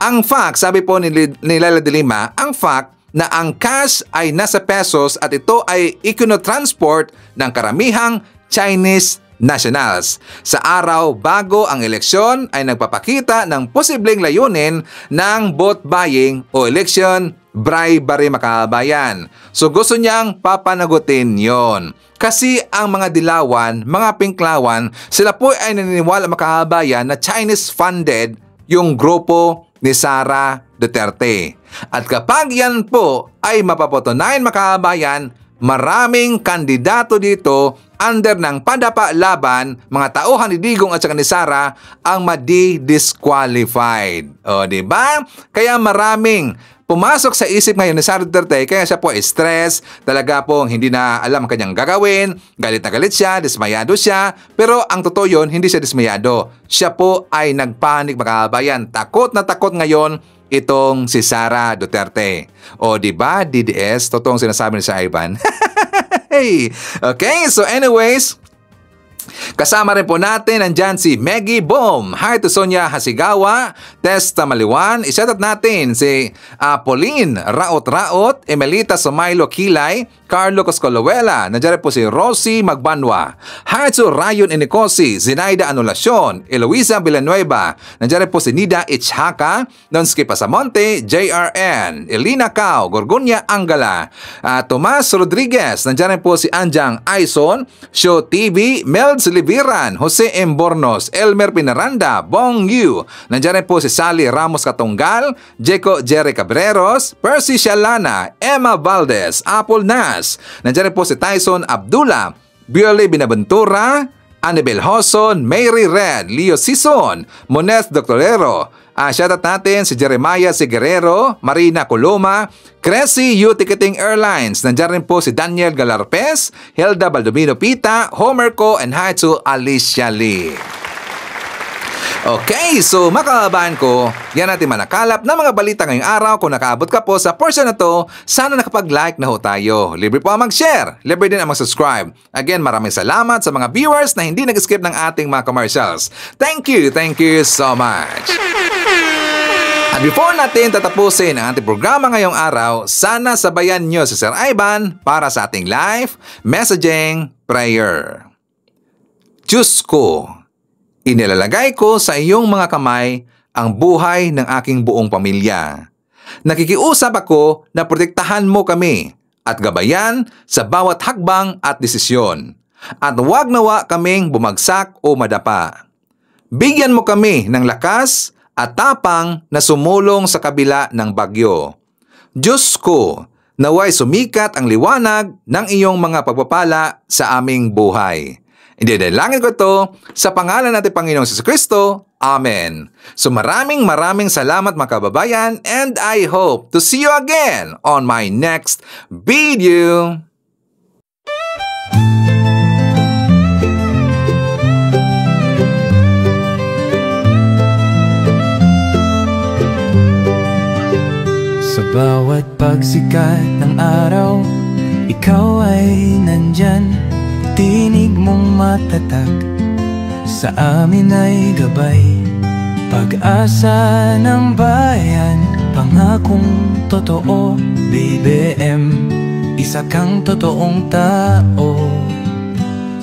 Ang fact, sabi po ni Leila de Lima, ang fact na ang cash ay nasa pesos at ito ay ikinotransport ng karamihang Chinese nationals. Sa araw bago ang eleksyon ay nagpapakita ng posibleng layunin ng vote buying o election bribery makabayan. So gusto niyang papanagutin yon. Kasi ang mga dilawan, mga pinklawan, sila po ay naniniwala makabayan na Chinese funded yung grupo ni Sara Duterte. At kapag yan po ay mapapatunayan makabayan, maraming kandidato dito under ng padapa laban, mga tauhan ni Digong at saka ni Sara ang madi-disqualified. O, diba? Kaya maraming pumasok sa isip ngayon ni Sara Duterte, kaya siya po stress, talaga pong hindi na alam ang kanyang gagawin, galit na galit siya, dismayado siya, pero ang totoo yun, hindi siya dismayado. Siya po ay nagpanik makabayan, takot na takot ngayon itong si Sara Duterte. O, diba, DDS, totoong sinasabi ni sa Ivan. Hey. Okay, so anyways, kasama rin po natin nandyan si Maggie Boom. Hi to Sonia Hasigawa, Tess Tamaliwan. Isyatat natin si Pauline Raot-Raot, Emelita Somailo Kilay, Carlo Coscoluela. Nandiyan po si Rosie Magbanwa. Hi to Rayon Inicosi, Zinaida Anulacion, Eloisa Villanueva. Nandiyan po si Nida Ichhaka, Nonski Pasamonte, JRN, Elina Cao, Gorgonia Angala, Tomas Rodriguez. Nandiyan po si Anjang Aison, Show TV, Melds Liviran, Jose M. Bornos, Elmer Pinaranda, Bong Yu. Nandiyan po si Sally Ramos Katunggal, Jeco Jerry Cabreros, Percy Shalana, Emma Valdez, Apple Nas. Nandiyan po si Tyson Abdullah, Biole Binaventura, Annabel Hoson, Mary Red, Leo Sison, Moneth Doctorero. Shoutout natin si Jeremiah Seguerrero, Marina Coloma, Cressy U Ticketing Airlines. Nandiyan rin po si Daniel Galarpes, Hilda Baldomino Pita, Homer Co, and hi to Alicia Lee. Okay, so makabahan ko, yan natin manakalap ng mga balita ngayong araw. Kung nakaabot ka po sa portion na to, sana nakapag-like na ho tayo. Libre po ang mag-share, libre din ang mag-subscribe. Again, maraming salamat sa mga viewers na hindi nag-skip ng ating mga commercials. Thank you so much. At before natin tatapusin ang ating programa ngayong araw, sana sabayan nyo si Sir Ivan para sa ating live messaging prayer. Diyos ko, inilalagay ko sa iyong mga kamay ang buhay ng aking buong pamilya. Nakikiusap ako na protektahan mo kami at gabayan sa bawat hakbang at desisyon. At huwag nawa kaming bumagsak o madapa. Bigyan mo kami ng lakas at tapang na sumulong sa kabila ng bagyo. Diyos ko, naway sumikat ang liwanag ng iyong mga pagpapala sa aming buhay. Idinalangin ko to sa pangalan natin Panginoong Jesucristo. Amen. So maraming salamat mga kababayan, and I hope to see you again on my next video. Sa bawat pagsikat ng araw, ikaw ay nandyan. Tinig mong matatag, sa amin ay gabay. Pag-asa ng bayan, pangakong totoo. BBM, isa kang totoong tao.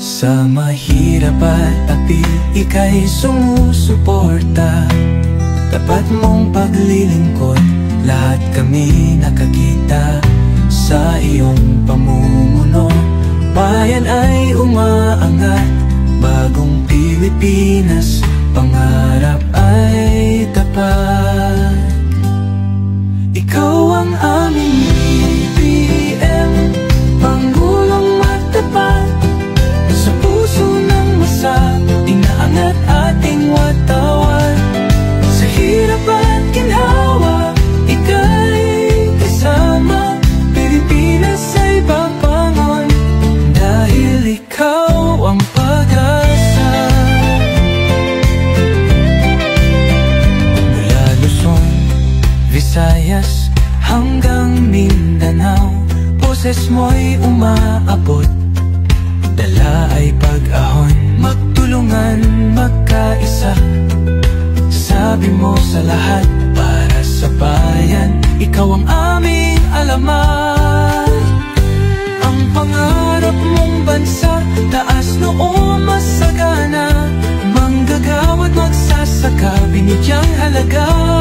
Sa mahirap at api, ika'y sumusuporta. Tapat mong paglilingkod, lahat kami nakakita sa iyong pamumuno. Bayan ay umaangat, bagong Pilipinas, pangarap ay tapat. Ikaw ang aming BBM, Pangulong matapat. Sa puso ng masa, inaangat ating watawan. Sa hirap at ginhawa, ika'y kasama. Pilipinas ay papangon, dahil ikaw ang pag-asa. Mula Luzon, Visayas hanggang Mindanao, boses mo'y umaabot, dala ay pag-ahon. Magtulungan, magkaisa, sabi mo sa lahat, para sa bayan, ikaw ang aming alamat. Ang pangarap mong bansa, taas noo masagana, manggagawa't magsasaka, binigyang halaga.